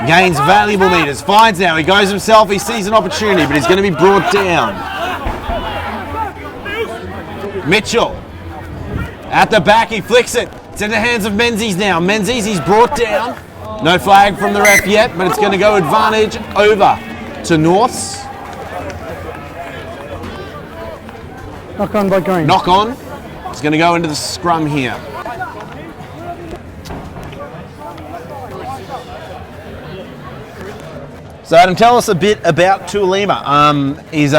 Speaker 3: Gains valuable meters. Finds now. He goes himself. He sees an opportunity, but he's going to be brought down. Mitchell at the back. He flicks it. It's in the hands of Menzies now. Menzies, he's brought down. No flag from the ref yet, but it's going to go advantage over to Norths.
Speaker 4: Knock on by Green.
Speaker 3: Knock on. It's going to go into the scrum here. So Adam, tell us a bit about Tuolima. He's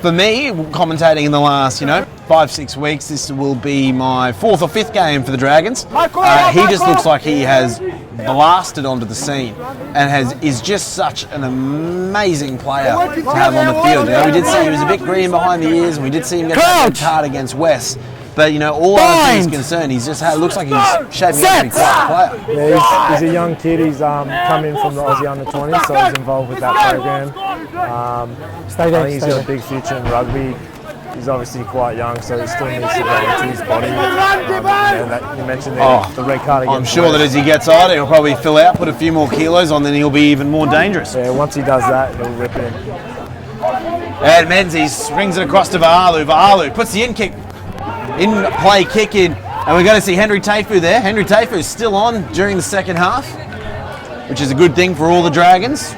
Speaker 3: for me, commentating in the last, 5-6 weeks, this will be my 4th or 5th game for the Dragons. He just looks like he has blasted onto the scene and is just such an amazing player to have on the field. We did see he was a bit green behind the ears, and we did see him get that card against West. But all other things concerned, he's just looks like he's shaping up to be quite a player.
Speaker 1: Yeah, he's a young kid. He's come in from the Aussie Under-20, so he's involved with that program. I think he's got a big future in rugby. He's obviously quite young, so he still needs to go into his body. You mentioned the red card against
Speaker 3: I'm sure that as he gets older, he'll probably fill out, put a few more kilos on, then he'll be even more dangerous.
Speaker 1: Yeah, once he does that, he'll rip it in.
Speaker 3: And Menzies swings it across to Vaalu. Vaalu puts the in play kick in, and we're going to see Henry Taifu there. Henry Taifu is still on during the second half, which is a good thing for all the Dragons.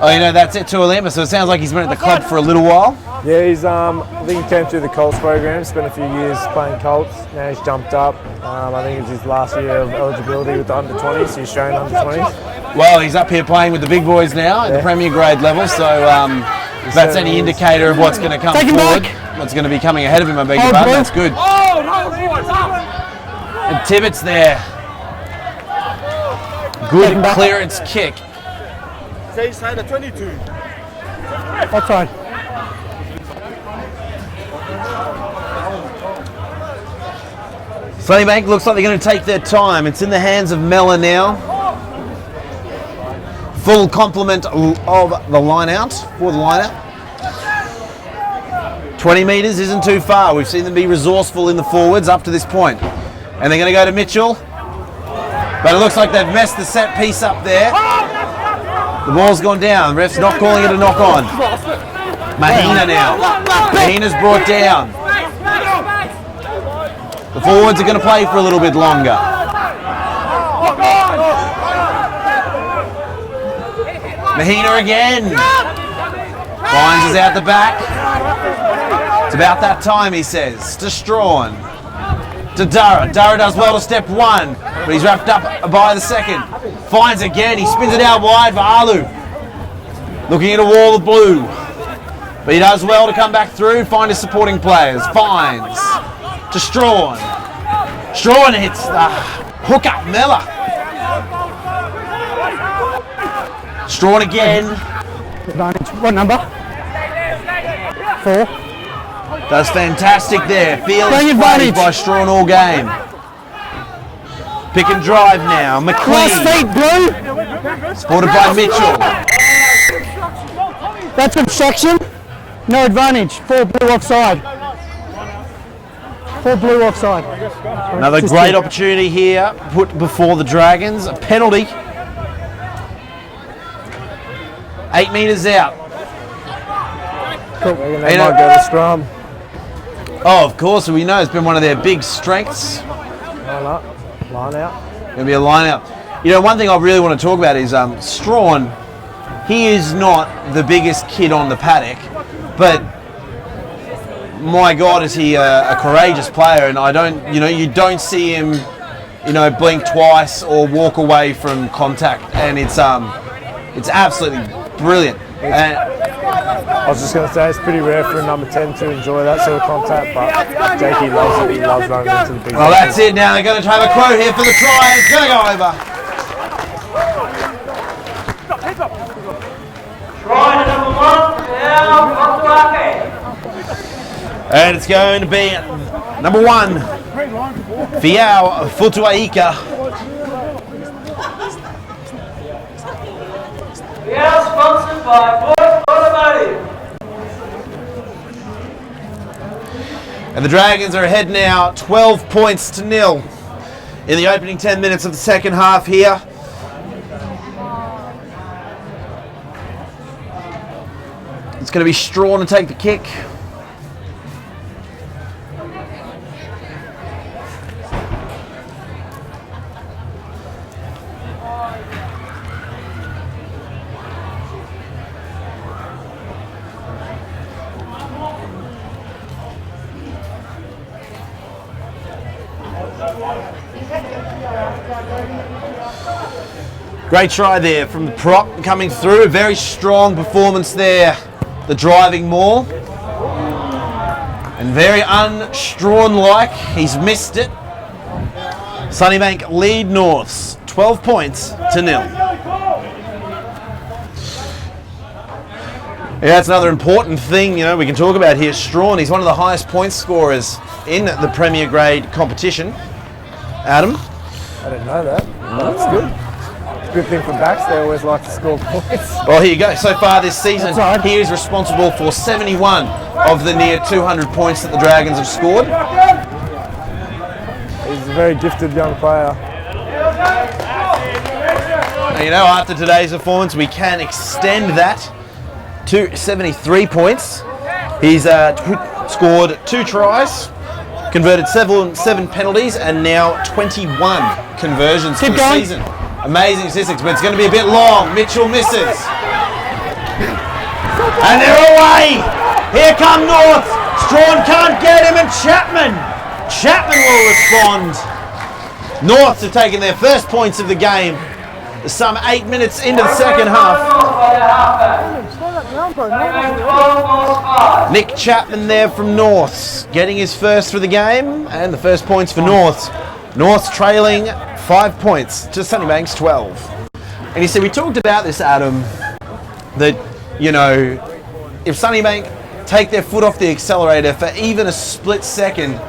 Speaker 3: Oh, that's it, Tuolima. So it sounds like he's been at the club for a little while.
Speaker 1: Yeah, he's. I think he came through the Colts program. Spent a few years playing Colts. Now he's jumped up. I think it's his last year of eligibility with the under-20s, the Australian under-20s.
Speaker 3: Well, he's up here playing with the big boys now at the Premier Grade level. So if that's any indicator of what's going to come forward, what's going to be coming ahead of him, I beg your pardon. That's good. And Tibbetts there. Good clearance kick.
Speaker 5: Inside the 22.
Speaker 4: Outside.
Speaker 3: Sunnybank looks like they're going to take their time. It's in the hands of Mella now. Full complement of the line out, for the line out. 20 metres isn't too far. We've seen them be resourceful in the forwards up to this point. And they're going to go to Mitchell. But it looks like they've messed the set piece up there. The ball's gone down. The ref's not calling it a knock on. Mahina now. Mahina's brought down. The forwards are going to play for a little bit longer. Mahina again. Fines is out the back. It's about that time, he says. To Strawn. To Durra. Durra does well to step one, but he's wrapped up by the second. Fines again. He spins it out wide for Alu. Looking at a wall of blue. But he does well to come back through, find his supporting players. Fines. To Strawn. Strawn hits the hook up Miller. Strawn again.
Speaker 4: Advantage. What number? 4.
Speaker 3: Does fantastic there. Feels
Speaker 4: Playing
Speaker 3: praised
Speaker 4: advantage.
Speaker 3: by Strawn all game. Pick and drive now.
Speaker 4: Last
Speaker 3: McLean.
Speaker 4: feet, Blue.
Speaker 3: Supported by Mitchell.
Speaker 4: That's obstruction. No advantage. 4 Blue offside. 4 Blue offside.
Speaker 3: Another
Speaker 4: Just
Speaker 3: great
Speaker 4: two.
Speaker 3: opportunity here put before the Dragons. A penalty. 8 metres out.
Speaker 1: They might go to scrum.
Speaker 3: Oh, of course, we know it's been one of their big strengths.
Speaker 1: Line up, line out.
Speaker 3: Going to be a line out. You know, one thing I really want to talk about is Strawn. He is not the biggest kid on the paddock, but my God, is he a courageous player? And I don't, you don't see him, blink twice or walk away from contact, and it's absolutely brilliant. And
Speaker 1: I was just going to say it's pretty rare for a number 10 to enjoy that sort of contact, but Jakey loves it. He loves running into the big.
Speaker 3: well, that's it. Now they're going to have a quote here for the try. It's going to go over.
Speaker 2: Try number 1, now
Speaker 3: And it's going to be number 1, Fiao Futuaika.
Speaker 2: We are sponsored by Boyd Automotive.
Speaker 3: And the Dragons are ahead now, 12 points to 0 in the opening 10 minutes of the second half here. It's going to be Strawn to take the kick. Great try there from the prop coming through. A very strong performance there. The driving maul. And very un-Strawn-like. He's missed it. Sunnybank lead Norths. 12 points to 0. Yeah, that's another important thing, we can talk about here. Strawn, he's one of the highest point scorers in the Premier Grade competition. Adam?
Speaker 1: I didn't know that. That's good. Good thing for backs, they always like to score points.
Speaker 3: Well, here you go. So far this season,
Speaker 4: That's right.
Speaker 3: he is responsible for 71 of the near 200 points that the Dragons have scored.
Speaker 1: He's a very gifted young player.
Speaker 3: Now, after today's performance, we can extend that to 73 points. He's scored 2 tries, converted 7 penalties, and now 21 conversions for the
Speaker 4: going.
Speaker 3: season. Amazing statistics, but it's going to be a bit long. Mitchell misses. And they're away! Here come North! Strawn can't get him, and Chapman will respond. North have taken their first points of the game. Some 8 minutes into the second half. Nick Chapman there from Norths, getting his first for the game, and the first points for Norths. Norths trailing 5 points to Sunnybank's 12. And you see, we talked about this, Adam, that, if Sunnybank take their foot off the accelerator for even a split second,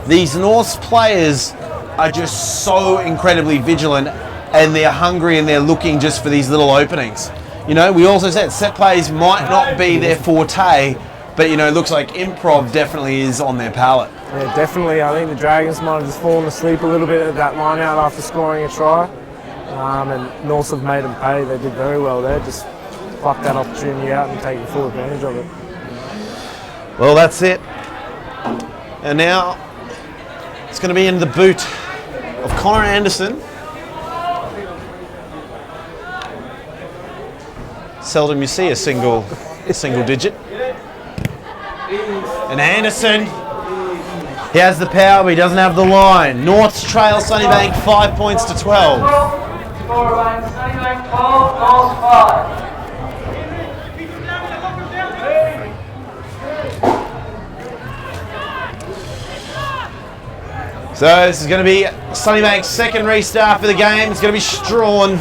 Speaker 3: these Norths players are just so incredibly vigilant, and they're hungry, and they're looking just for these little openings. We also said set plays might not be their forte, but it looks like improv definitely is on their palate.
Speaker 1: Yeah, definitely. I think the Dragons might have just fallen asleep a little bit at that line out after scoring a try. And Norths have made them pay. They did very well there. Just plucked that opportunity out and taking full advantage of it.
Speaker 3: Well, that's it. And now it's going to be in the boot of Connor Anderson. Seldom you see a single single digit. And Anderson, he has the power, but he doesn't have the line. North's trail Sunnybank 5 points to 12.
Speaker 2: Score line, Sunnybank 12, North 5.
Speaker 3: So this is going to be Sunnybank's second restart for the game. It's going to be Strawn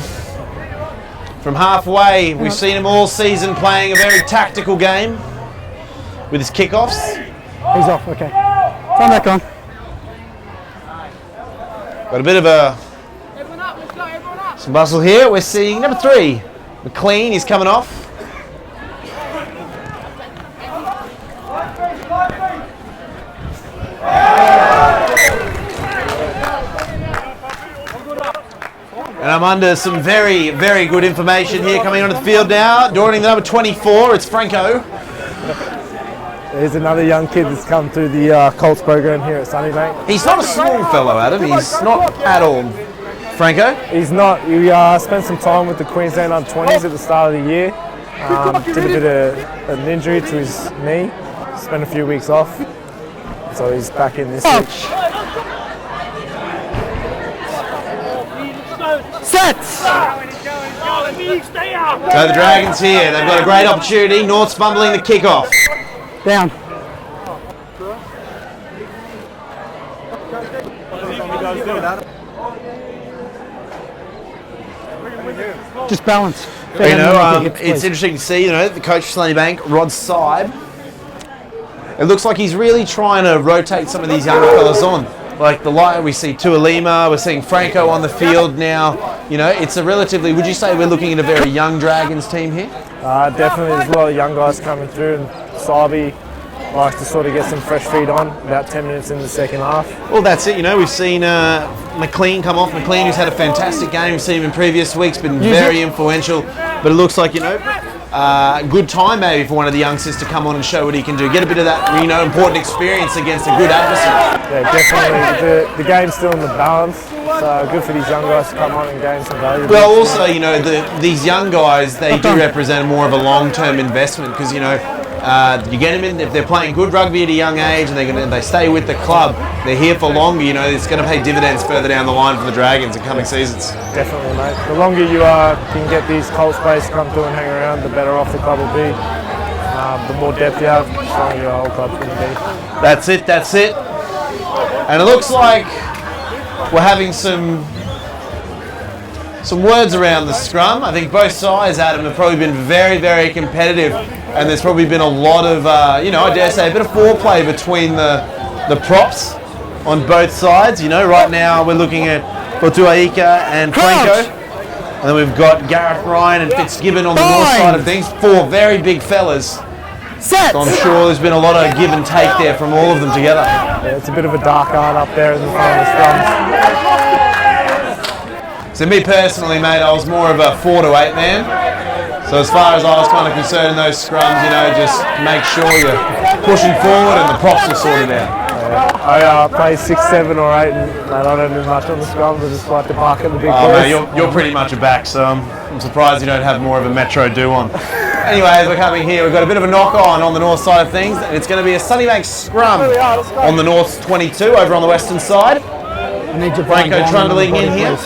Speaker 3: from halfway. We've seen him all season playing a very tactical game with his kickoffs.
Speaker 4: He's off, okay. Turn back on.
Speaker 3: Got a bit of some bustle here. We're seeing number 3, McLean. He's coming off. And I'm under some very, very good information here coming onto the field now. Joining the number 24, it's Franco.
Speaker 1: There's another young kid that's come through the Colts program here at Sunnybank.
Speaker 3: He's not a small fellow, Adam. He's not at all. Franco?
Speaker 1: He's not. He spent some time with the Queensland under-20s at the start of the year. Did a bit of an injury to his knee. Spent a few weeks off. So he's back in this week.
Speaker 4: Sets!
Speaker 3: So the Dragons here, they've got a great opportunity. North's fumbling the kickoff.
Speaker 4: Down. Just balance.
Speaker 3: You know, it's interesting to see, you know, the coach for Sunnybank, Rod Seib. It looks like he's really trying to rotate some of these young fellas on. Like the light, we see Tualima, we're seeing Franco on the field now. You know, it's a relatively, would you say we're looking at a very young Dragons team here?
Speaker 1: Definitely, there's a lot of young guys coming through, and Sabi likes to sort of get some fresh feet on about 10 minutes in the second half.
Speaker 3: Well, that's it. You know, we've seen McLean come off. McLean, who's had a fantastic game, we've seen him in previous weeks, been very influential. But it looks like, you know, good time maybe for one of the youngsters to come on and show what he can do. Get a bit of that, you know, important experience against a good adversary.
Speaker 1: Yeah, definitely. The game's still in the balance, so good for these young guys to come on and gain some value.
Speaker 3: Well, also, you know, these young guys, they do represent more of a long-term investment because, you know, you get them in, if they're playing good rugby at a young age and they stay with the club, they're here for longer, you know, it's going to pay dividends further down the line for the Dragons in coming seasons.
Speaker 1: Definitely, mate. The longer you can get these Colts players to come through and hang around, the better off the club will be. The more depth you have, the stronger your whole club's going to be.
Speaker 3: That's it, that's it. And it looks like we're having some words around the scrum. I think both sides, Adam, have probably been very, very competitive, and there's probably been a lot of, you know, I dare say, a bit of foreplay between the props on both sides. You know, right now we're looking at Fotuaika and Franco, and then we've got Gareth Ryan and Fitzgibbon on the north side of things. 4 very big fellas. So I'm sure there's been a lot of give and take there from all of them together.
Speaker 1: Yeah, it's a bit of a dark art up there in the front of the scrums.
Speaker 3: So me personally, mate, I was more of a 4 to 8 man. So as far as I was kind of concerned in those scrums, you know, just make sure you're pushing forward and the props are sorted out.
Speaker 1: I play 6, 7 or 8 and I don't do much on the scrums. I just like to park at the big boys.
Speaker 3: Mate, you're pretty much a back, so I'm surprised you don't have more of a metro do on. Anyway, as we're coming here, we've got a bit of a knock on the north side of things, and it's going to be a Sunnybank scrum on the north 22 over on the western side. Franco trundling in here.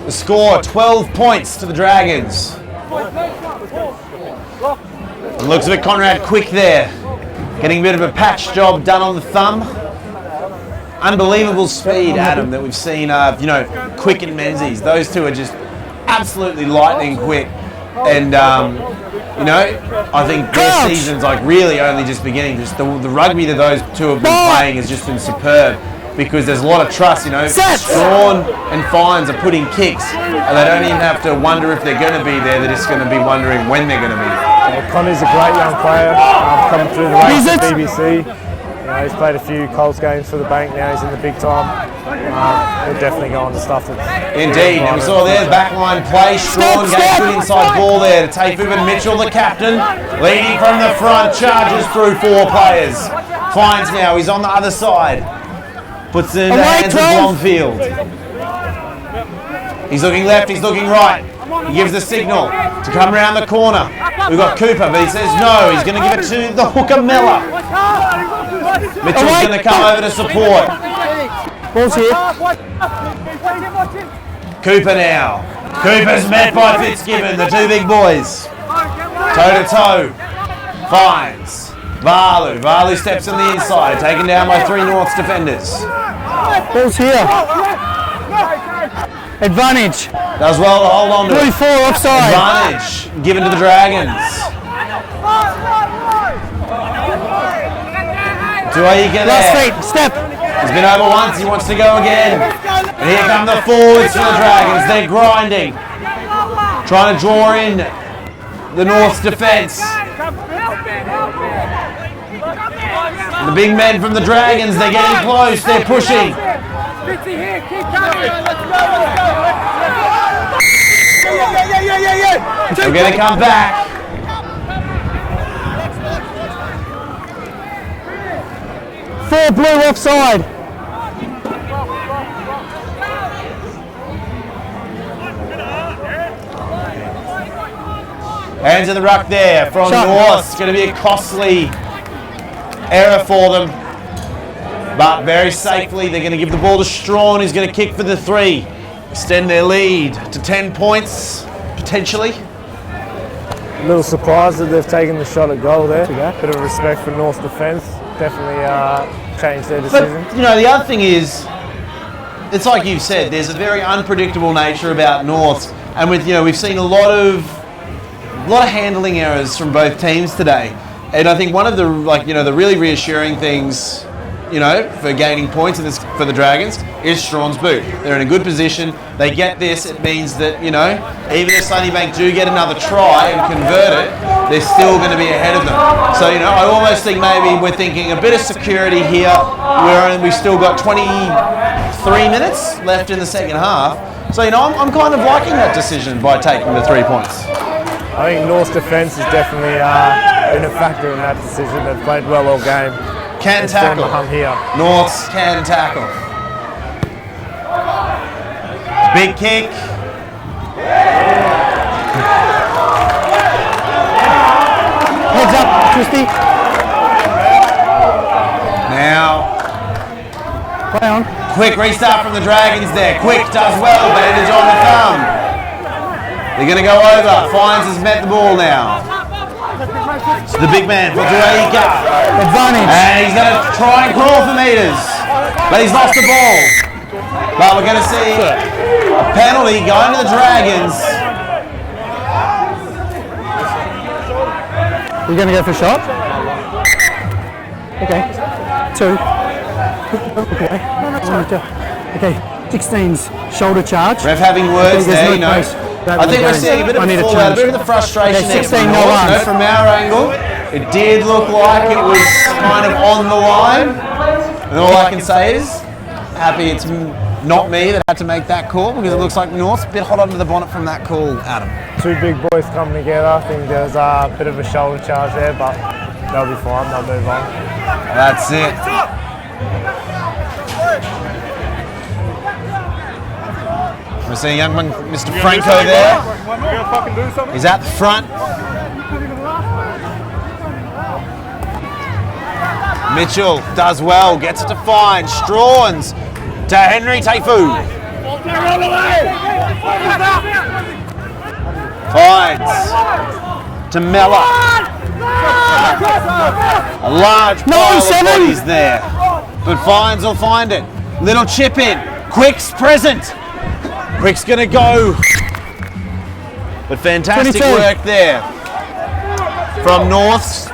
Speaker 3: The score, 12 points to the Dragons. And looks a bit Conrad quick there. Getting a bit of a patch job done on the thumb. Unbelievable speed, Adam, that we've seen, you know, Quick and Menzies. Those two are just absolutely lightning quick. And, you know, I think their season's like really only just beginning. Just the rugby that those two have been playing has just been superb. Because there's a lot of trust, you know. Strawn and Fines are putting kicks, and they don't even have to wonder if they're going to be there. They're just going to be wondering when they're going to be there.
Speaker 1: Connor's a great young player, coming through the ranks at BBC. You know, he's played a few Colts games for the bank. Now he's in the big time. He'll definitely go on the stuff that's
Speaker 3: indeed. And we saw there backline play. Strawn gave good inside ball there to Tafe Mitchell, the captain, leading from the front, charges through 4 players. Finds now, he's on the other side. Puts it in the
Speaker 4: Away,
Speaker 3: hands of
Speaker 4: 12.
Speaker 3: Blomfield. He's looking left, he's looking right. He gives the signal to come around the corner. We've got Cooper, but he says no. He's going to give it to the hooker Miller. Mitchell's going to come over to support.
Speaker 4: Ball's here.
Speaker 3: Cooper now. Cooper's met by Fitzgibbon, the two big boys. Toe to toe. Finds Valu. Valu steps on the inside, taken down by 3 Norths defenders.
Speaker 4: Ball's here. Advantage.
Speaker 3: Does well to hold on to it.
Speaker 4: 3-4 offside.
Speaker 3: Advantage given to the Dragons. Tuaika
Speaker 4: Last
Speaker 3: there.
Speaker 4: feet. Step.
Speaker 3: He's been over once, he wants to go again. And here come the forwards for the Dragons. They're grinding. Trying to draw in the North's defence. The big men from the Dragons, they're getting close, they're pushing. We're going to come back.
Speaker 4: Four blue offside.
Speaker 3: Hands in the ruck there from North. It's going to be a costly error for them. But very safely, they're going to give the ball to Strawn, who's going to kick for the 3. Extend their lead to 10 points, potentially.
Speaker 1: A little surprised that they've taken the shot at goal there. Bit of respect for North's defence. Definitely changed their decision.
Speaker 3: But, you know, the other thing is, it's like you've said, there's a very unpredictable nature about North. And with, you know, we've seen a lot of handling errors from both teams today. And I think one of the, like, you know, the really reassuring things, you know, for gaining points in this, for the Dragons, is Strawn's boot. They're in a good position. They get this. It means that, you know, even if Sunnybank do get another try and convert it, they're still going to be ahead of them. So, you know, I almost think maybe we're thinking a bit of security here. We've still got 23 minutes left in the second half. So, you know, I'm kind of liking that decision by taking the 3 points.
Speaker 1: I think North's defence has definitely been a factor in that decision. They've played well all game.
Speaker 3: Can tackle.
Speaker 1: Here.
Speaker 3: Norths can tackle. Big kick.
Speaker 4: Heads up, Twisty.
Speaker 3: Now,
Speaker 4: Play on.
Speaker 3: quick restart from the Dragons there. Quick does well, bandage on the thumb. They're going to go over. Fines has met the ball now. It's the big man for Tuaika.
Speaker 4: Advantage.
Speaker 3: And he's going to try and crawl for metres. But he's lost the ball. But we're going to see a penalty going to the Dragons.
Speaker 4: You're going to go for a shot? Okay. 2. Okay. 16's shoulder charge.
Speaker 3: Ref having words
Speaker 4: There's
Speaker 3: there,
Speaker 4: no
Speaker 3: you know.
Speaker 4: place.
Speaker 3: I think we're seeing a bit of a fallout, a bit of the frustration there
Speaker 4: 16
Speaker 3: from
Speaker 4: no
Speaker 3: North.
Speaker 4: runs.
Speaker 3: From our angle, it did look like it was kind of on the line. And all I can say is, happy it's not me that had to make that call, because it looks like North's a bit hot under the bonnet from that call, Adam.
Speaker 1: Two big boys coming together. I think there's a bit of a shoulder charge there, but they'll be fine. They'll move on.
Speaker 3: That's it. We're seeing young Mr. Franco there. He's at the front. Mitchell does well, gets it to Fine. Strawns to Henry Taifu. Fines to Mella. A large pile of bodies there, but Fines will find it. Little chip in. Quick's present. Quick's gonna go. But fantastic
Speaker 4: 22.
Speaker 3: work there from Norths.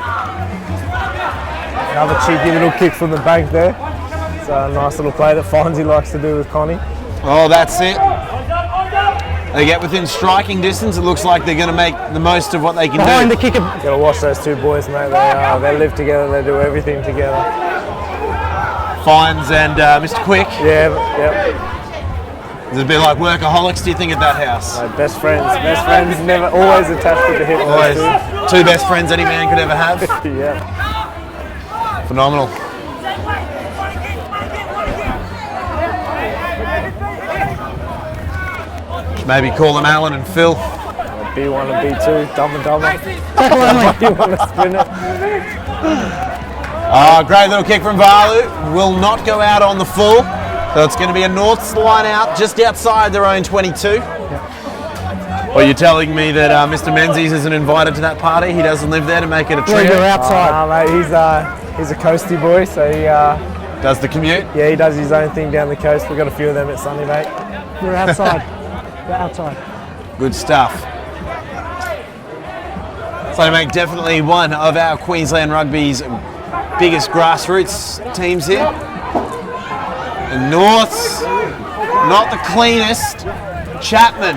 Speaker 1: Another cheeky little kick from the bank there. It's a nice little play that Fonzie likes to do with Connie.
Speaker 3: Oh, that's it. They get within striking distance. It looks like they're going to make the most of what they can
Speaker 4: Behind
Speaker 3: do.
Speaker 4: the kicker.
Speaker 1: Got to watch those two boys, mate. They live together. They do everything together.
Speaker 3: Fines and Mr. Quick.
Speaker 1: Yeah, yep.
Speaker 3: It's a bit like workaholics, do you think, at that house?
Speaker 1: Best friends. Best friends never always attached to the hip.
Speaker 3: Always. Two best friends any man could ever have.
Speaker 1: Yeah.
Speaker 3: Phenomenal. Maybe call them Alan and Phil.
Speaker 1: B1 and B2, dumb and dumber.
Speaker 4: Tackle only.
Speaker 1: You want to spin it?
Speaker 3: Oh, great little kick from Valu. Will not go out on the full. So it's going to be a Norths line out just outside their own 22. Well, you're telling me that Mr. Menzies isn't invited to that party? He doesn't live there to make it a
Speaker 4: Well,
Speaker 3: treat?
Speaker 4: you're outside.
Speaker 1: Mate, he's a coasty boy, so he
Speaker 3: Does the commute?
Speaker 1: he does his own thing down the coast. We've got a few of them at Sunnybank.
Speaker 4: You're outside. You're outside.
Speaker 3: Good stuff. Sunnybank definitely one of our Queensland Rugby's biggest grassroots teams here. And Norths, not the cleanest. Chapman,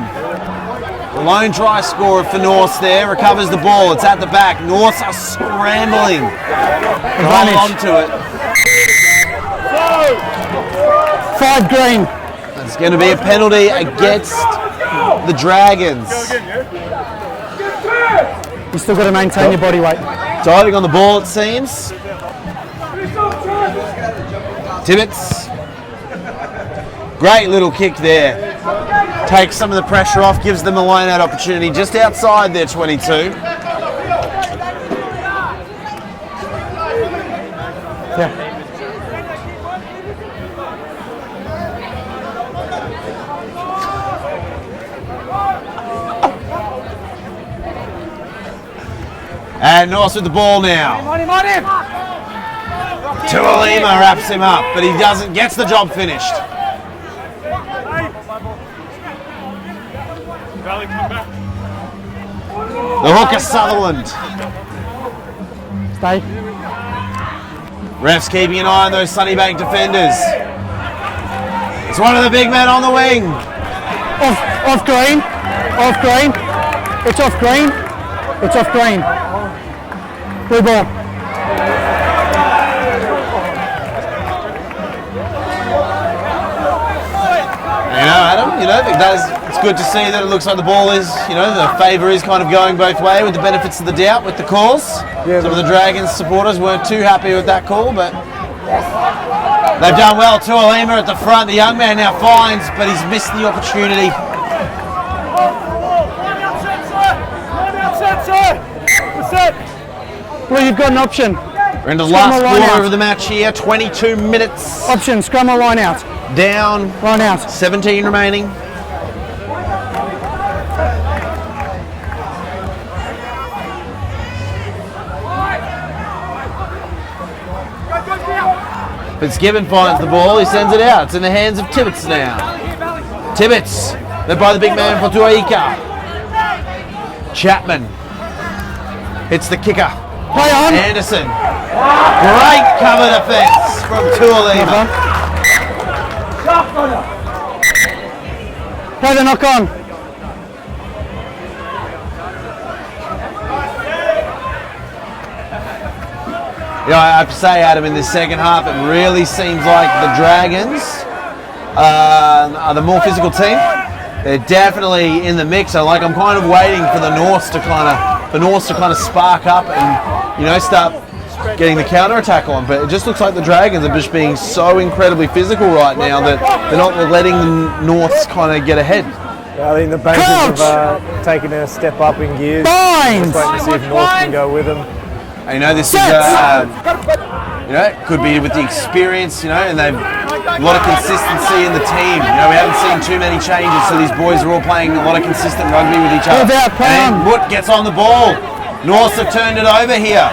Speaker 3: the lone try scorer for Norths there, recovers the ball. It's at the back. Norths are scrambling to hold on to it.
Speaker 4: 5 green.
Speaker 3: It's going to be a penalty against the Dragons.
Speaker 4: You still got to maintain your body weight.
Speaker 3: Diving on the ball, it seems. Tibbetts. Great little kick there. Takes some of the pressure off, gives them a line out opportunity just outside their 22.
Speaker 4: Yeah.
Speaker 3: And Norths with the ball now. Tualima wraps him up, but he doesn't, gets the job finished. The hooker Sutherland.
Speaker 4: Stay.
Speaker 3: Refs keeping an eye on those Sunnybank defenders. It's one of the big men on the wing.
Speaker 4: Off green. Off green. It's off green. It's off green. Blue ball.
Speaker 3: Adam, it's good to see that it looks like the ball is, the favour is kind of going both ways with the benefits of the doubt with the calls.
Speaker 1: Yeah,
Speaker 3: some of the Dragons supporters weren't too happy with that call, but they've done well. Tualima at the front. The young man now finds, but he's missed the opportunity.
Speaker 4: Well, you've got an option.
Speaker 3: We're into the
Speaker 4: Scrum
Speaker 3: last
Speaker 4: or line
Speaker 3: quarter
Speaker 4: out.
Speaker 3: of the match here. 22 minutes
Speaker 4: Option, scrum or line out.
Speaker 3: down.
Speaker 4: Line out.
Speaker 3: 17 remaining. Fitzgibbon finds the ball, he sends it out. It's in the hands of Tibbetts now. Tibbetts, led by the big man for Tuaika. Chapman hits the kicker.
Speaker 4: Play on.
Speaker 3: Anderson. Great cover defence from Tualima.
Speaker 4: Play the knock on.
Speaker 3: I have to say, Adam, in this second half, it really seems like the Dragons are the more physical team. They're definitely in the mix. I'm kind of waiting for the Norths to kind of spark up and start getting the counter attack on. But it just looks like the Dragons are just being so incredibly physical right now that they're not letting the Norths kind of get ahead.
Speaker 1: I think the Bankers have taken a step up in gears.
Speaker 4: Binds.
Speaker 1: Just waiting to see if North can go with them.
Speaker 3: And this is, it could be with the experience, and they've a lot of consistency in the team. We haven't seen too many changes, so these boys are all playing a lot of consistent rugby with each other. And Wood gets on the ball. Norths have turned it over here.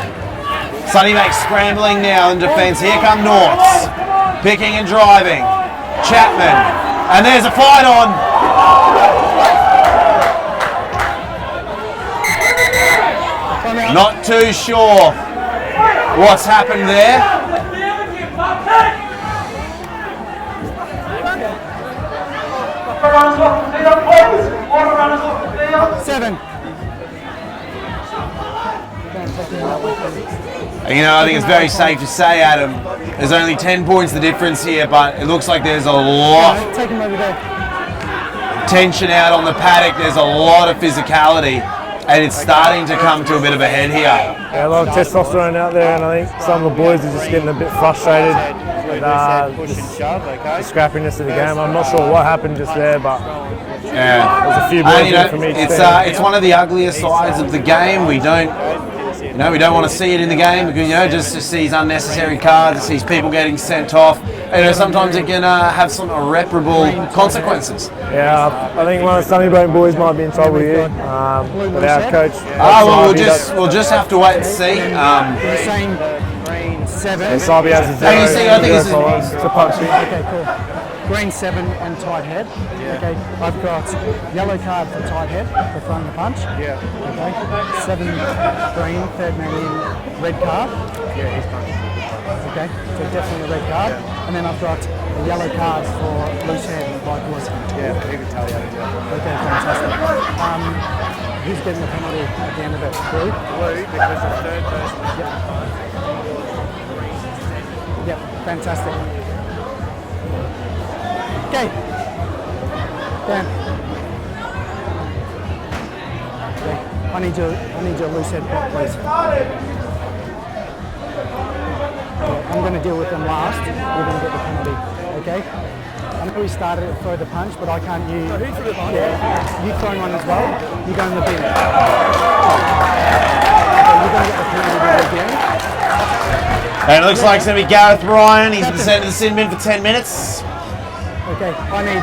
Speaker 3: Sunnybank scrambling now in defence. Here come Norths. Picking and driving. Chapman. And there's a fight on. Not too sure what's happened there.
Speaker 4: Seven.
Speaker 3: I think it's very safe to say, Adam, there's only 10 points the difference here, but it looks like there's a lot
Speaker 4: Take him over there.
Speaker 3: of tension out on the paddock. There's a lot of physicality. And it's starting to come to a bit of a head here.
Speaker 1: Yeah, a lot of testosterone out there, and I think some of the boys are just getting a bit frustrated. the scrappiness of the game. I'm not sure what happened just there, but
Speaker 6: Yeah.
Speaker 1: there's a few
Speaker 6: And,
Speaker 1: balls in from each
Speaker 6: it's
Speaker 1: team.
Speaker 6: it's one of the uglier sides of the game. We don't want to see it in the game because just to see these unnecessary cards, see people getting sent off. Sometimes it can have some irreparable consequences.
Speaker 1: Yeah, I think one of the Sunnybank boys might be in trouble here. But our coach.
Speaker 6: We'll just have to wait and see.
Speaker 4: You're saying green 7.
Speaker 1: Sabi has a zero.
Speaker 6: And you see, I think it's
Speaker 1: to punch in.
Speaker 4: Okay, cool. Green 7 and tight head. Okay, I've got yellow card for tight head for throwing the punch.
Speaker 1: Yeah.
Speaker 4: Okay, 7 green, third man in, red card.
Speaker 1: Yeah, he's punching.
Speaker 4: Okay, so definitely a red card. And then I've got a yellow card for loose head by Wilson.
Speaker 1: Yeah, he can tell you.
Speaker 4: Okay, fantastic. Who's getting the penalty at the end of it? Blue?
Speaker 1: Blue, because the third person.
Speaker 4: Yep, fantastic. Okay. Dan. Okay. I need your loose head back, please. Yeah, I'm going to deal with them last. You're going to get the penalty. Okay? I know we started it throw the punch, but I can't use. Yeah, you throwing one as well. You go in the bin. Okay, you're going to get the penalty again.
Speaker 3: And it looks like it's going to be Gareth Ryan. He's been sent to the sin bin for 10 minutes.
Speaker 4: Okay, I need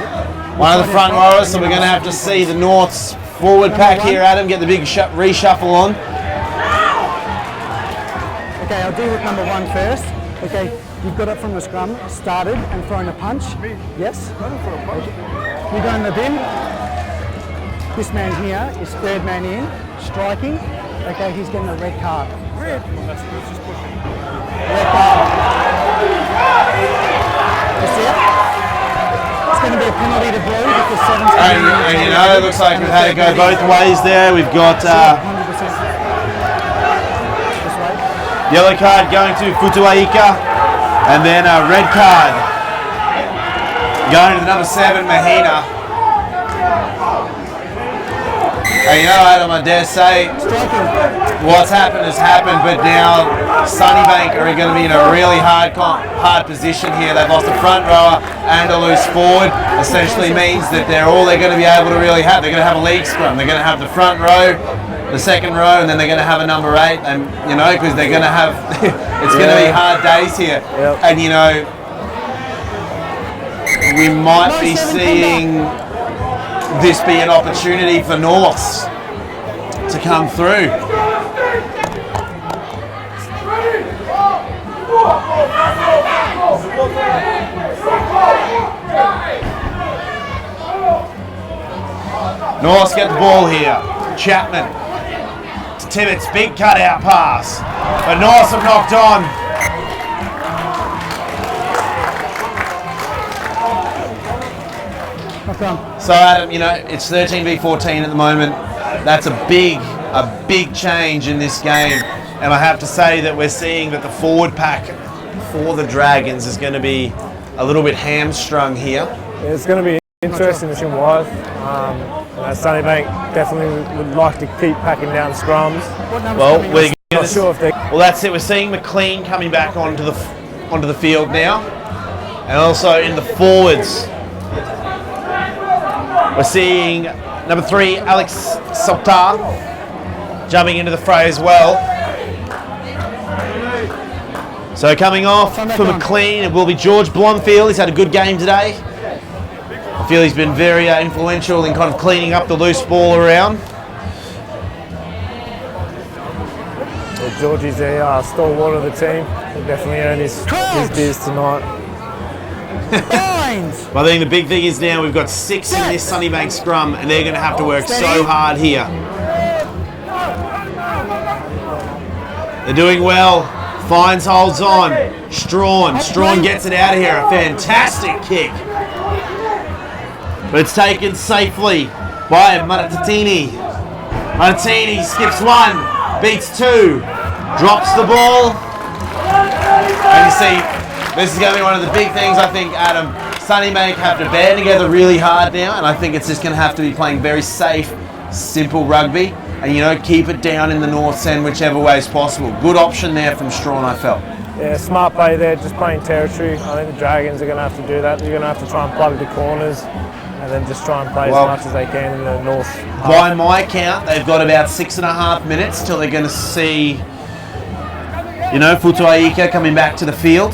Speaker 3: One of the front rowers, so we're going to have to see the North's forward pack here, Adam, get the big reshuffle on.
Speaker 4: Okay, I'll deal with number 1 first. Okay, you've got it from the scrum, started and thrown a punch. Yes? Okay. You go in the bin. This man here is third man in, striking. Okay, he's getting a red card. Red card. You see it? It's going to be a penalty to blue because 7's
Speaker 3: And it looks like we've had it go both ways there. We've got
Speaker 4: 100%. This way.
Speaker 3: yellow card going to Futuaika, and then a red card going to the number 7, Mahina. And Adam, I dare say what's happened has happened, but now Sunnybank are going to be in a really hard position here. They've lost a front rower and a loose forward. Essentially means that they're going to be able to really have. They're going to have a league scrum. They're going to have the front row, the second row, and then they're going to have a number 8. And because they're going to have, it's going to be hard days here.
Speaker 1: Yep.
Speaker 3: And we might be seeing this be an opportunity for Norths to come through. Norths get the ball here. Chapman to Tibbetts, big cutout pass. But Norths have knocked on. So Adam, it's 13v14 at the moment. That's a big change in this game. And I have to say that we're seeing that the forward pack for the Dragons is going to be a little bit hamstrung here.
Speaker 1: It's going to be interesting to see why. Sunnybank definitely would like to keep packing down scrums.
Speaker 3: Well,
Speaker 1: Not sure if they.
Speaker 3: well, that's it. We're seeing McLean coming back onto the field now, and also in the forwards, we're seeing number 3, Alex Soptar, jumping into the fray as well. So coming off for McLean, it will be George Blomfield. He's had a good game today. I feel he's been very influential in kind of cleaning up the loose ball around.
Speaker 1: Georgie's a stalwart of the team. He definitely earned his beers tonight.
Speaker 3: But I think the big thing is now we've got 6 in this Sunnybank scrum, and they're going to have to work so hard here. They're doing well. Fines holds on. Strawn gets it out of here. A fantastic kick. But it's taken safely by Maratini. Maratini skips 1, beats 2, drops the ball. And you see, this is going to be one of the big things, I think, Adam. Sunnybank have to band together really hard now, and I think it's just going to have to be playing very safe, simple rugby, and keep it down in the North's end whichever way is possible. Good option there from Strawn, I felt.
Speaker 1: Yeah, smart play there, just playing territory. I think the Dragons are going to have to do that. They're going to have to try and plug the corners and then just try and play as much as they can in the north.
Speaker 6: By my count, they've got about 6.5 minutes till they're going to see, you know, Futuaika coming back to the field.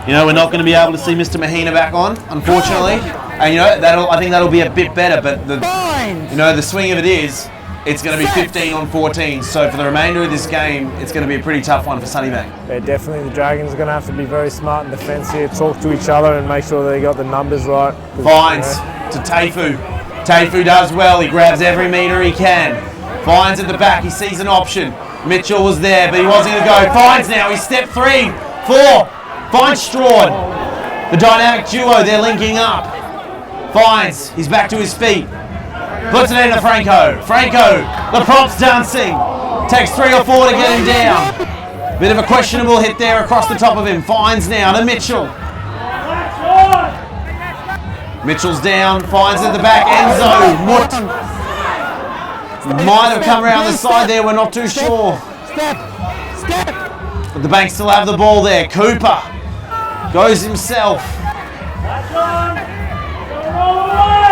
Speaker 6: You know, we're not going to be able to see Mr. Mahina back on, unfortunately. And you know, I think that'll be a bit better. But the swing of it is, it's going to be 15-on-14. So for the remainder of this game, it's going to be a pretty tough one for Sunnybank.
Speaker 1: Yeah, definitely the Dragons are going to have to be very smart in defence here, talk to each other and make sure they got the numbers right.
Speaker 6: Fines to Taifu. Taifu does well. He grabs every metre he can. Fines at the back. He sees an option. Mitchell was there, but he wasn't going to go. Fines now. He's step 3, 4. Fines Strawn. The dynamic duo, they're linking up. Fines. He's back to his feet. Puts it into Franco. Franco, the prompt's dancing. Takes 3 or 4 to get him down. Bit of a questionable hit there across the top of him. Fines now to Mitchell. Mitchell's down. Fines at the back. Enzo. Might have come around the side there. We're not too sure. But the Bank still have the ball there. Cooper goes himself.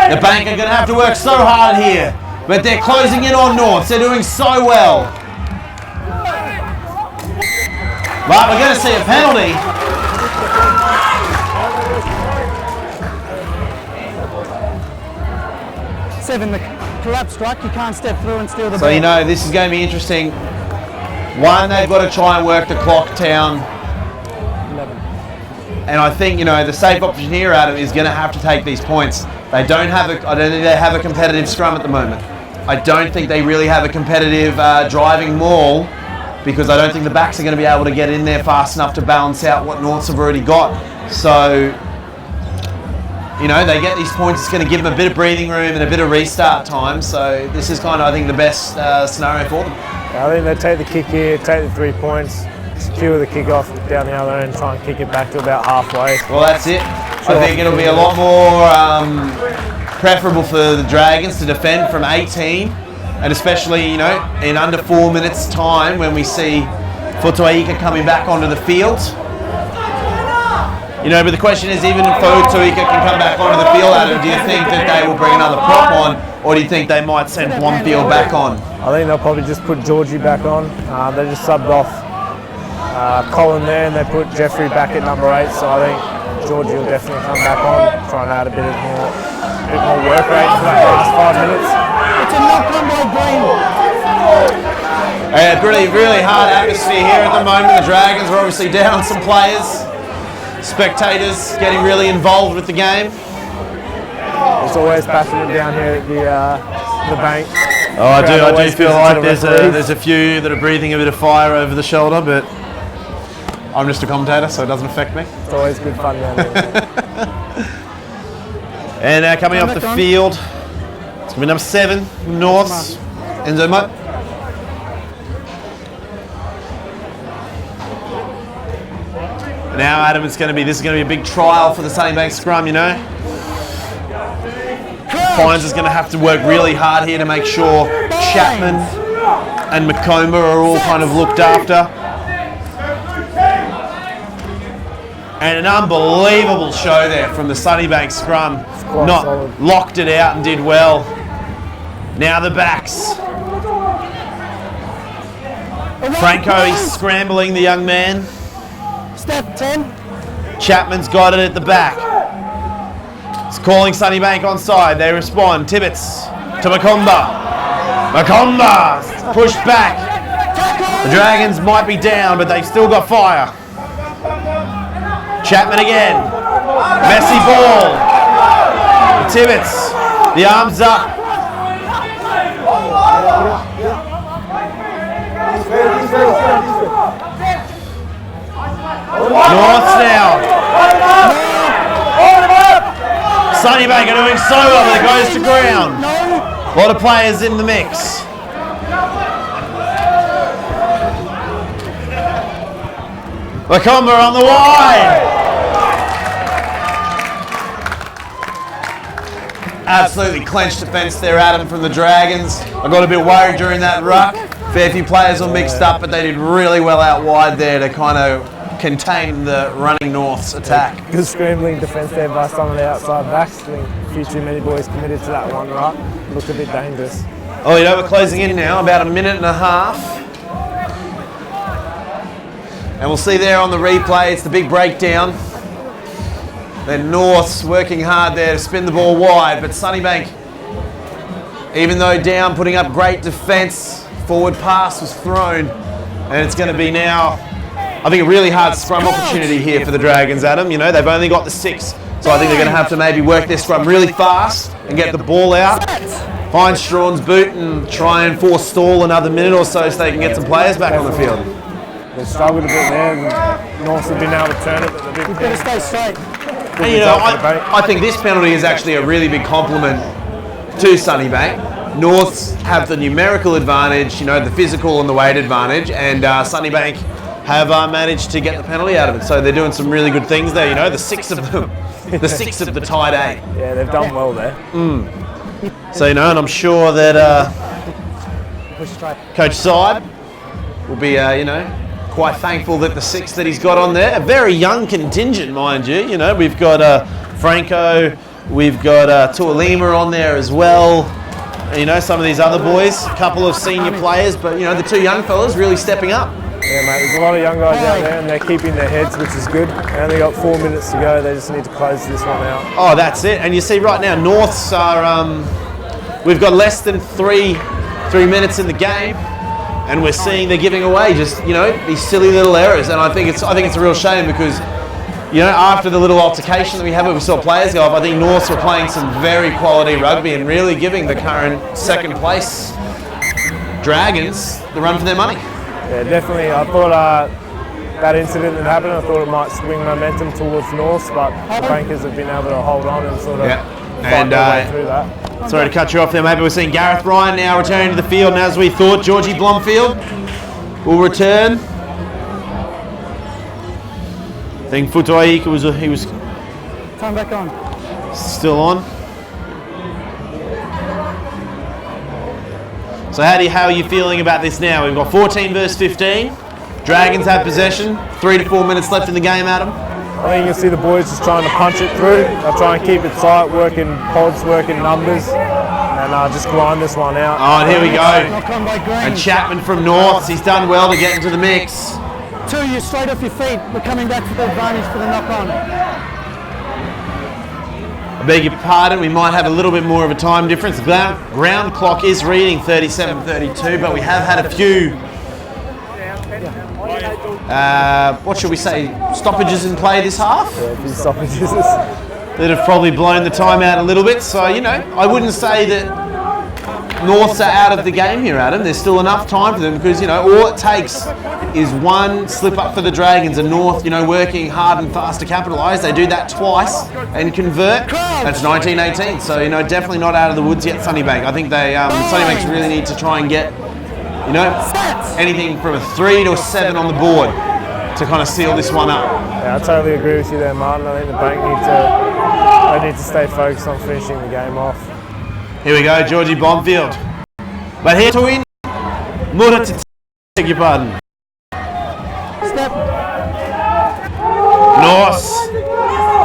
Speaker 6: The Bank are going to have to work so hard here, but they're closing in on North. They're doing so well. But we're going to see a penalty.
Speaker 4: Seven, the collapse strike, you can't step through and steal the ball.
Speaker 6: So you know, this is going to be interesting. One, they've got to try and work the clock down. And I think, you know, the safe option here, Adam, is going to have to take these points. They don't have I don't think they have a competitive scrum at the moment. I don't think they really have a competitive driving maul, because I don't think the backs are going to be able to get in there fast enough to balance out what Norths have already got. So, you know, they get these points, it's going to give them a bit of breathing room and a bit of restart time. So this is kind of, I think, the best scenario for them.
Speaker 1: I think they take the kick here, take the 3 points, secure the kickoff down the other end, try and kick it back to about halfway.
Speaker 6: Well, that's it. I think it'll be a lot more preferable for the Dragons to defend from 18, and especially, you know, in under 4 minutes time when we see Futuaika coming back onto the field. You know, but the question is, even if Futuaika can come back onto the field, Adam, do you think that they will bring another prop on, or do you think they might send Blomfield back on?
Speaker 1: I think they'll probably just put Georgie back on. They just subbed off Colin there, and they put Jeffrey back at number 8, so I think Georgie will definitely come back on, try and add a bit more work rate for that last 5 minutes.
Speaker 4: It's a knock on by Green.
Speaker 6: Really hard atmosphere here at the moment. The Dragons are obviously down some players. Spectators getting really involved with the game.
Speaker 1: It's always passionate down here at the Bank.
Speaker 3: Oh, I do feel like there's a few that are breathing a bit of fire over the shoulder, but I'm just a commentator, so it doesn't affect me.
Speaker 1: It's always good fun down there.
Speaker 3: And now coming off the field, it's going to be number 7, Norths. Enzo Mutt. Now, Adam, this is going to be a big trial for the Sunnybank scrum, you know. Fines is going to have to work really hard here to make sure Chapman and Macomba are all kind of looked after. And an unbelievable show there from the Sunnybank scrum. Locked it out and did well. Now the backs. Franco is scrambling the young man.
Speaker 4: Step 10.
Speaker 3: Chapman's got it at the back. It's calling Sunnybank onside. They respond. Tibbets to Macomba. Macomba pushed back. The Dragons might be down, but they've still got fire. Chapman again. Messy ball. Tibbets. The arms up. Norths now. Sunnybank are doing so well, but it goes to ground. A lot of players in the mix. Macomba on the wide. Absolutely clenched defence there, Adam, from the Dragons. I got a bit worried during that ruck.
Speaker 6: Fair few players were mixed up, but they did really well out wide there to kind of contain the running North's attack.
Speaker 1: Good scrambling defence there by some of the outside backs. I think a few too many boys committed to that one right. Looked a bit dangerous.
Speaker 6: Oh, you know, we're closing in now, about a minute and a half. And we'll see there on the replay, it's the big breakdown. Then North's working hard there to spin the ball wide, but Sunnybank, even though down, putting up great defence, forward pass was thrown, and it's going to be now, I think, a really hard scrum opportunity here for the Dragons, Adam. You know, they've only got the 6, so I think they're going to have to maybe work their scrum really fast and get the ball out, find Strawn's boot and try and forestall another minute or so they can get some players back on the field.
Speaker 1: They struggled a bit there, and North's have been able to turn it, but they've
Speaker 4: You've got to stay straight.
Speaker 6: And you know, I think this penalty is actually a really big compliment to Sunnybank. Norths have the numerical advantage, you know, the physical and the weight advantage, and Sunnybank have managed to get the penalty out of it. So they're doing some really good things there, you know, the 6 of them, the 6 of the tight 8.
Speaker 1: Yeah, they've done well there.
Speaker 6: So, you know, and I'm sure that Coach Sybe will be, you know, quite thankful that the 6 that he's got on there, a very young contingent, mind you. You know, we've got Franco, we've got Tualima on there as well. And, you know, some of these other boys, a couple of senior players, but, you know, the 2 young fellas really stepping up.
Speaker 1: Yeah, mate, there's a lot of young guys out there and they're keeping their heads, which is good. They only got 4 minutes to go. They just need to close this one out.
Speaker 6: Oh, that's it. And you see right now, Norths are, we've got less than three minutes in the game. And we're seeing they're giving away just, you know, these silly little errors. And I think it's a real shame because, you know, after the little altercation that we had where we saw players go off, I think Norths were playing some very quality rugby and really giving the current second place Dragons the run for their money.
Speaker 1: Yeah, definitely. I thought that incident that happened, I thought it might swing momentum towards Norths, but the Bankers have been able to hold on and sort of fight their way through that.
Speaker 6: Sorry to cut you off there, maybe we're seeing Gareth Ryan now returning to the field, and as we thought, Georgie Blomfield will return. I think Futuaika he was
Speaker 4: Time back on.
Speaker 6: Still on. So how are you feeling about this now? We've got 14 versus 15. Dragons have possession. 3 to 4 minutes left in the game, Adam.
Speaker 1: I think you can see the boys just trying to punch it through. They'll try and keep it tight, working pods, working numbers, and just grind this one out.
Speaker 6: Oh, and here we go.
Speaker 4: Knock on by Green.
Speaker 6: And Chapman from Norths, he's done well to get into the mix.
Speaker 4: 2, you're straight off your feet. We're coming back for the advantage for the knock on.
Speaker 6: I beg your pardon, we might have a little bit more of a time difference. The ground clock is reading 37:32, but we have had a few, what should we say, stoppages in play this half?
Speaker 1: Yeah, a few stoppages.
Speaker 6: That have probably blown the time out a little bit. So, you know, I wouldn't say that Norths are out of the game here, Adam. There's still enough time for them because, you know, all it takes is one slip up for the Dragons and North, you know, working hard and fast to capitalise. They do that twice and convert. That's 19-18. So, you know, definitely not out of the woods yet, Sunnybank. I think they, Sunnybank really need to try and get, you know, anything from a 3 to a 7 on the board to kind of seal this one up.
Speaker 1: Yeah, I totally agree with you there, Martin. I think the Bank need to stay focused on finishing the game off.
Speaker 6: Here we go, Georgie Blomfield. But here to win, Mura to take your pardon.
Speaker 4: Step.
Speaker 6: Norths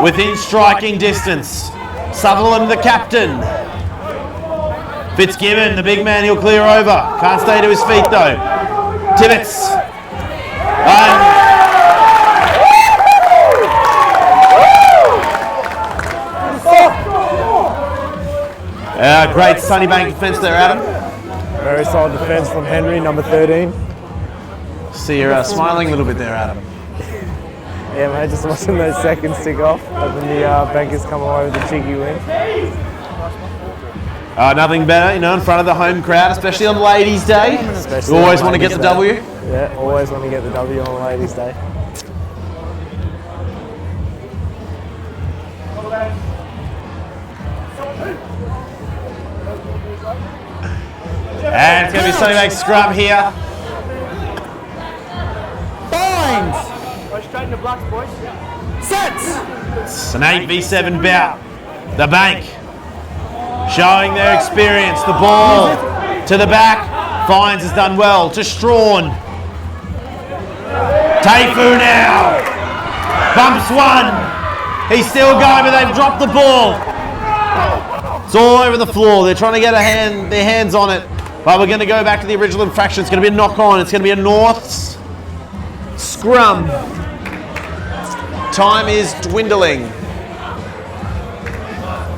Speaker 6: within striking distance. Sutherland, the captain. Fitzgibbon, the big man, he'll clear over. Can't stay to his feet though. Tibbetts. Great Sunnybank defence there, Adam.
Speaker 1: Very solid defence from Henry, number 13.
Speaker 6: See you're smiling a little bit there, Adam.
Speaker 1: Yeah, mate, just watching those seconds tick off, hoping the Bankers come away with a cheeky win.
Speaker 6: Nothing better, you know, in front of the home crowd, especially on Ladies' Day. You always want to get the W.
Speaker 1: Yeah, always want to get the W on Ladies' Day.
Speaker 6: And it's going to be Sunnybank scrum here.
Speaker 4: Bind.
Speaker 2: Go straight in the blocks, boys.
Speaker 4: Sets.
Speaker 6: It's an 8v7 bout. The Bank showing their experience. The ball to the back. Fines has done well to Strawn. Taifu now. Bumps one. He's still going, but they've dropped the ball. It's all over the floor. They're trying to get their hands on it. But we're going to go back to the original infraction. It's going to be a knock on. It's going to be a Norths scrum. Time is dwindling.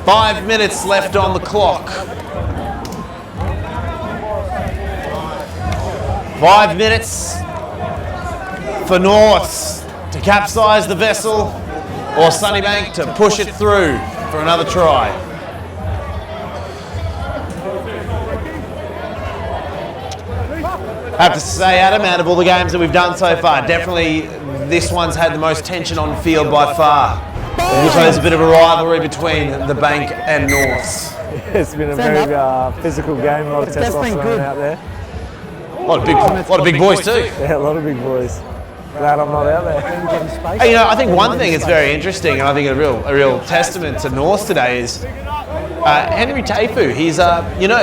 Speaker 6: 5 minutes left on the clock. 5 minutes for Norths to capsize the vessel, or Sunnybank to push it through for another try. I have to say, Adam, out of all the games that we've done so far, definitely this one's had the most tension on field by far. So there's a bit of a rivalry between the Bank and Norths.
Speaker 1: It's been a very physical game, a lot of testosterone out there.
Speaker 6: A lot of big boys too.
Speaker 1: Yeah, a lot of big boys. Glad I'm not out there.
Speaker 6: Hey, you know, I think one thing that's very interesting, and I think a real testament to Norths today is Henry Taifu. He's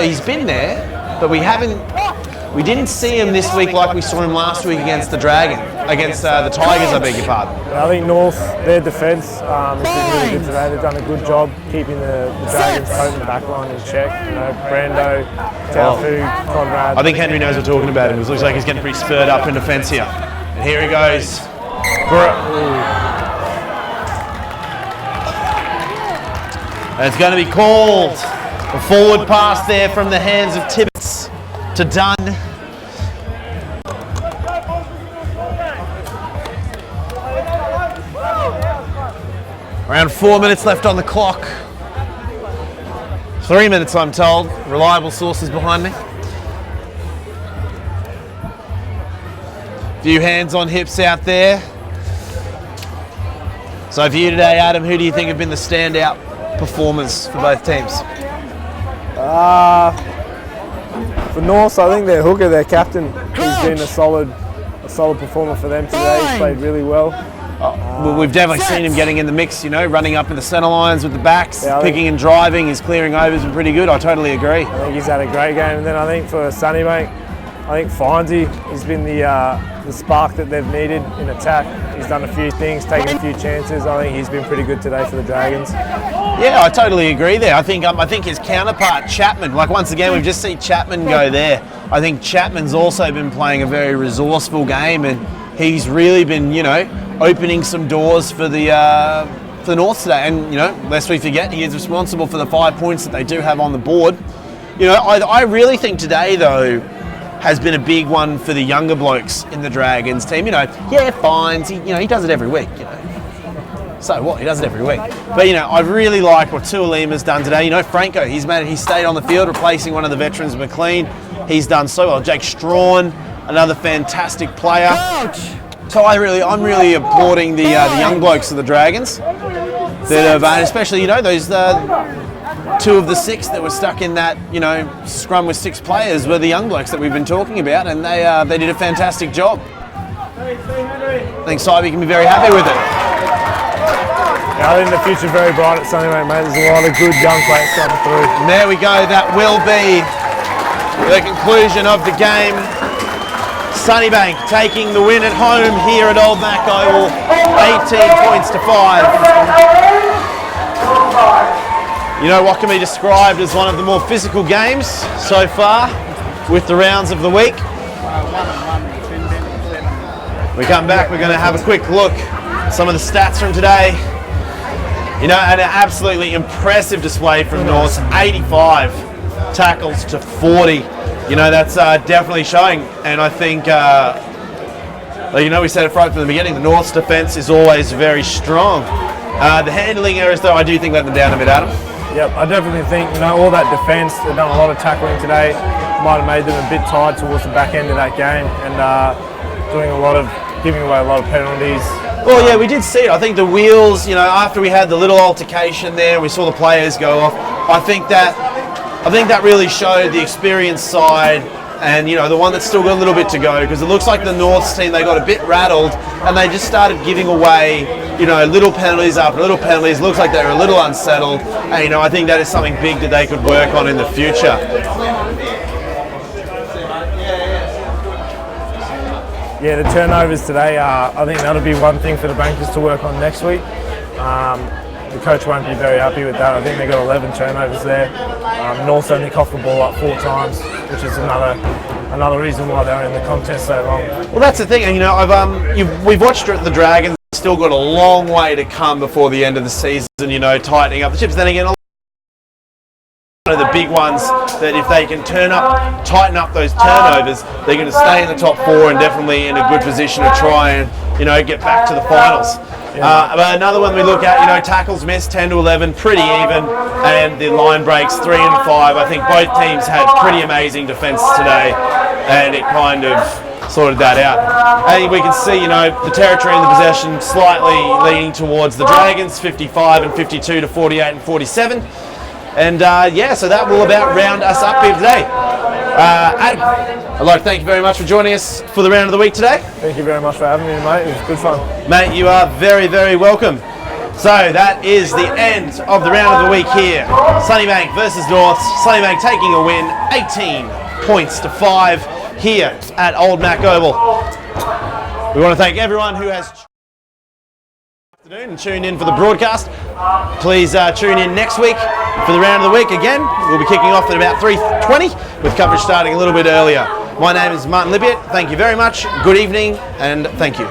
Speaker 6: he's been there, but we didn't see him this week like we saw him last week against the Tigers, I beg your pardon.
Speaker 1: I think North, their defence has been really good today. They've done a good job keeping the Dragons' potent backline in check. You know, Brando, Taufu, Conrad.
Speaker 6: I think Henry knows what we're talking about him. It looks like he's getting pretty spurred up in defence here. And here he goes. And it's going to be called. A forward pass there from the hands of Tibbets to Dunn. Around 4 minutes left on the clock. 3 minutes, I'm told. Reliable sources behind me. Few hands on hips out there. So for you today, Adam, who do you think have been the standout performers for both teams?
Speaker 1: For North, I think their hooker, their captain, has been a solid performer for them today. He's played really well.
Speaker 6: Well, we've definitely seen him getting in the mix, you know, running up in the centre lines with the backs, picking and driving. His clearing overs been pretty good. I totally agree.
Speaker 1: I think he's had a great game. And then I think for Sunnybank, I think Findsy has been the spark that they've needed in attack. He's done a few things, taken a few chances. I think he's been pretty good today for the Dragons.
Speaker 6: Yeah, I totally agree there. I think his counterpart, Chapman, like once again, we've just seen Chapman go there. I think Chapman's also been playing a very resourceful game, and he's really been, you know, opening some doors for the North today. And, you know, lest we forget, he is responsible for the 5 points that they do have on the board. You know, I really think today, though, has been a big one for the younger blokes in the Dragons team. You know, Fines, he does it every week, you know. So what? He does it every week. But, you know, I really like what Tualima's done today. You know, Franco, he stayed on the field, replacing one of the veterans, McLean. He's done so well. Jake Strawn, another fantastic player. So I'm really applauding the young blokes of the Dragons. That have, especially, you know, those 2 of the 6 that were stuck in that, you know, scrum with 6 players were the young blokes that we've been talking about, and they did a fantastic job. I think Sybie can be very happy with it.
Speaker 1: Yeah, I think the future's very bright at Sunnybank, mate. There's a lot of good young players coming through.
Speaker 6: And there we go. That will be the conclusion of the game. Sunnybank taking the win at home here at Old Mac Oval, 18 points to 5. You know what can be described as one of the more physical games so far with the rounds of the week. We come back, we're going to have a quick look at some of the stats from today. You know, an absolutely impressive display from North, 85 tackles to 40. You know, that's definitely showing, and I think, you know, we said it right from the beginning, the North's defence is always very strong. The handling errors, though, I do think let them down a bit, Adam.
Speaker 1: Yep, I definitely think, you know, all that defence, they've done a lot of tackling today, might have made them a bit tired towards the back end of that game, and giving away a lot of penalties.
Speaker 6: Well, yeah, we did see it. I think the wheels, you know, after we had the little altercation there, we saw the players go off. I think that really showed the experienced side, and, you know, the one that's still got a little bit to go, because it looks like the North's team, they got a bit rattled, and they just started giving away, you know, little penalties after little penalties. Looks like they were a little unsettled, and, you know, I think that is something big that they could work on in the future.
Speaker 1: Yeah, the turnovers today, I think that'll be one thing for the Bankers to work on next week. The coach won't be very happy with that. I think they got 11 turnovers there. North's only coughed the ball up 4 times, which is another reason why they're in the contest so long.
Speaker 6: Well, that's the thing, and we've watched the Dragons. Still got a long way to come before the end of the season. Tightening up the chips. Then again, one of the big ones that if they can tighten up those turnovers, they're going to stay in the top 4 and definitely in a good position to try and get back to the finals. But another one we look at, tackles missed 10 to 11, pretty even, and the line breaks 3 and 5. I think both teams had pretty amazing defence today, and it kind of sorted that out. And we can see, the territory and the possession slightly leaning towards the Dragons, 55 and 52 to 48 and 47. And so that will about round us up here today. Adam, I'd like to thank you very much for joining us for the round of the week today.
Speaker 1: Thank you very much for having me, mate. It was good fun.
Speaker 6: Mate, you are very, very welcome. So that is the end of the round of the week here. Sunnybank versus North. Sunnybank taking a win, 18 points to 5 here at Old Mac Oval. We want to thank everyone who has and tuned in for the broadcast. Please tune in next week for the round of the week again. We'll be kicking off at about 3:20 with coverage starting a little bit earlier. My name is Martin Lippiett. Thank you very much. Good evening and thank you.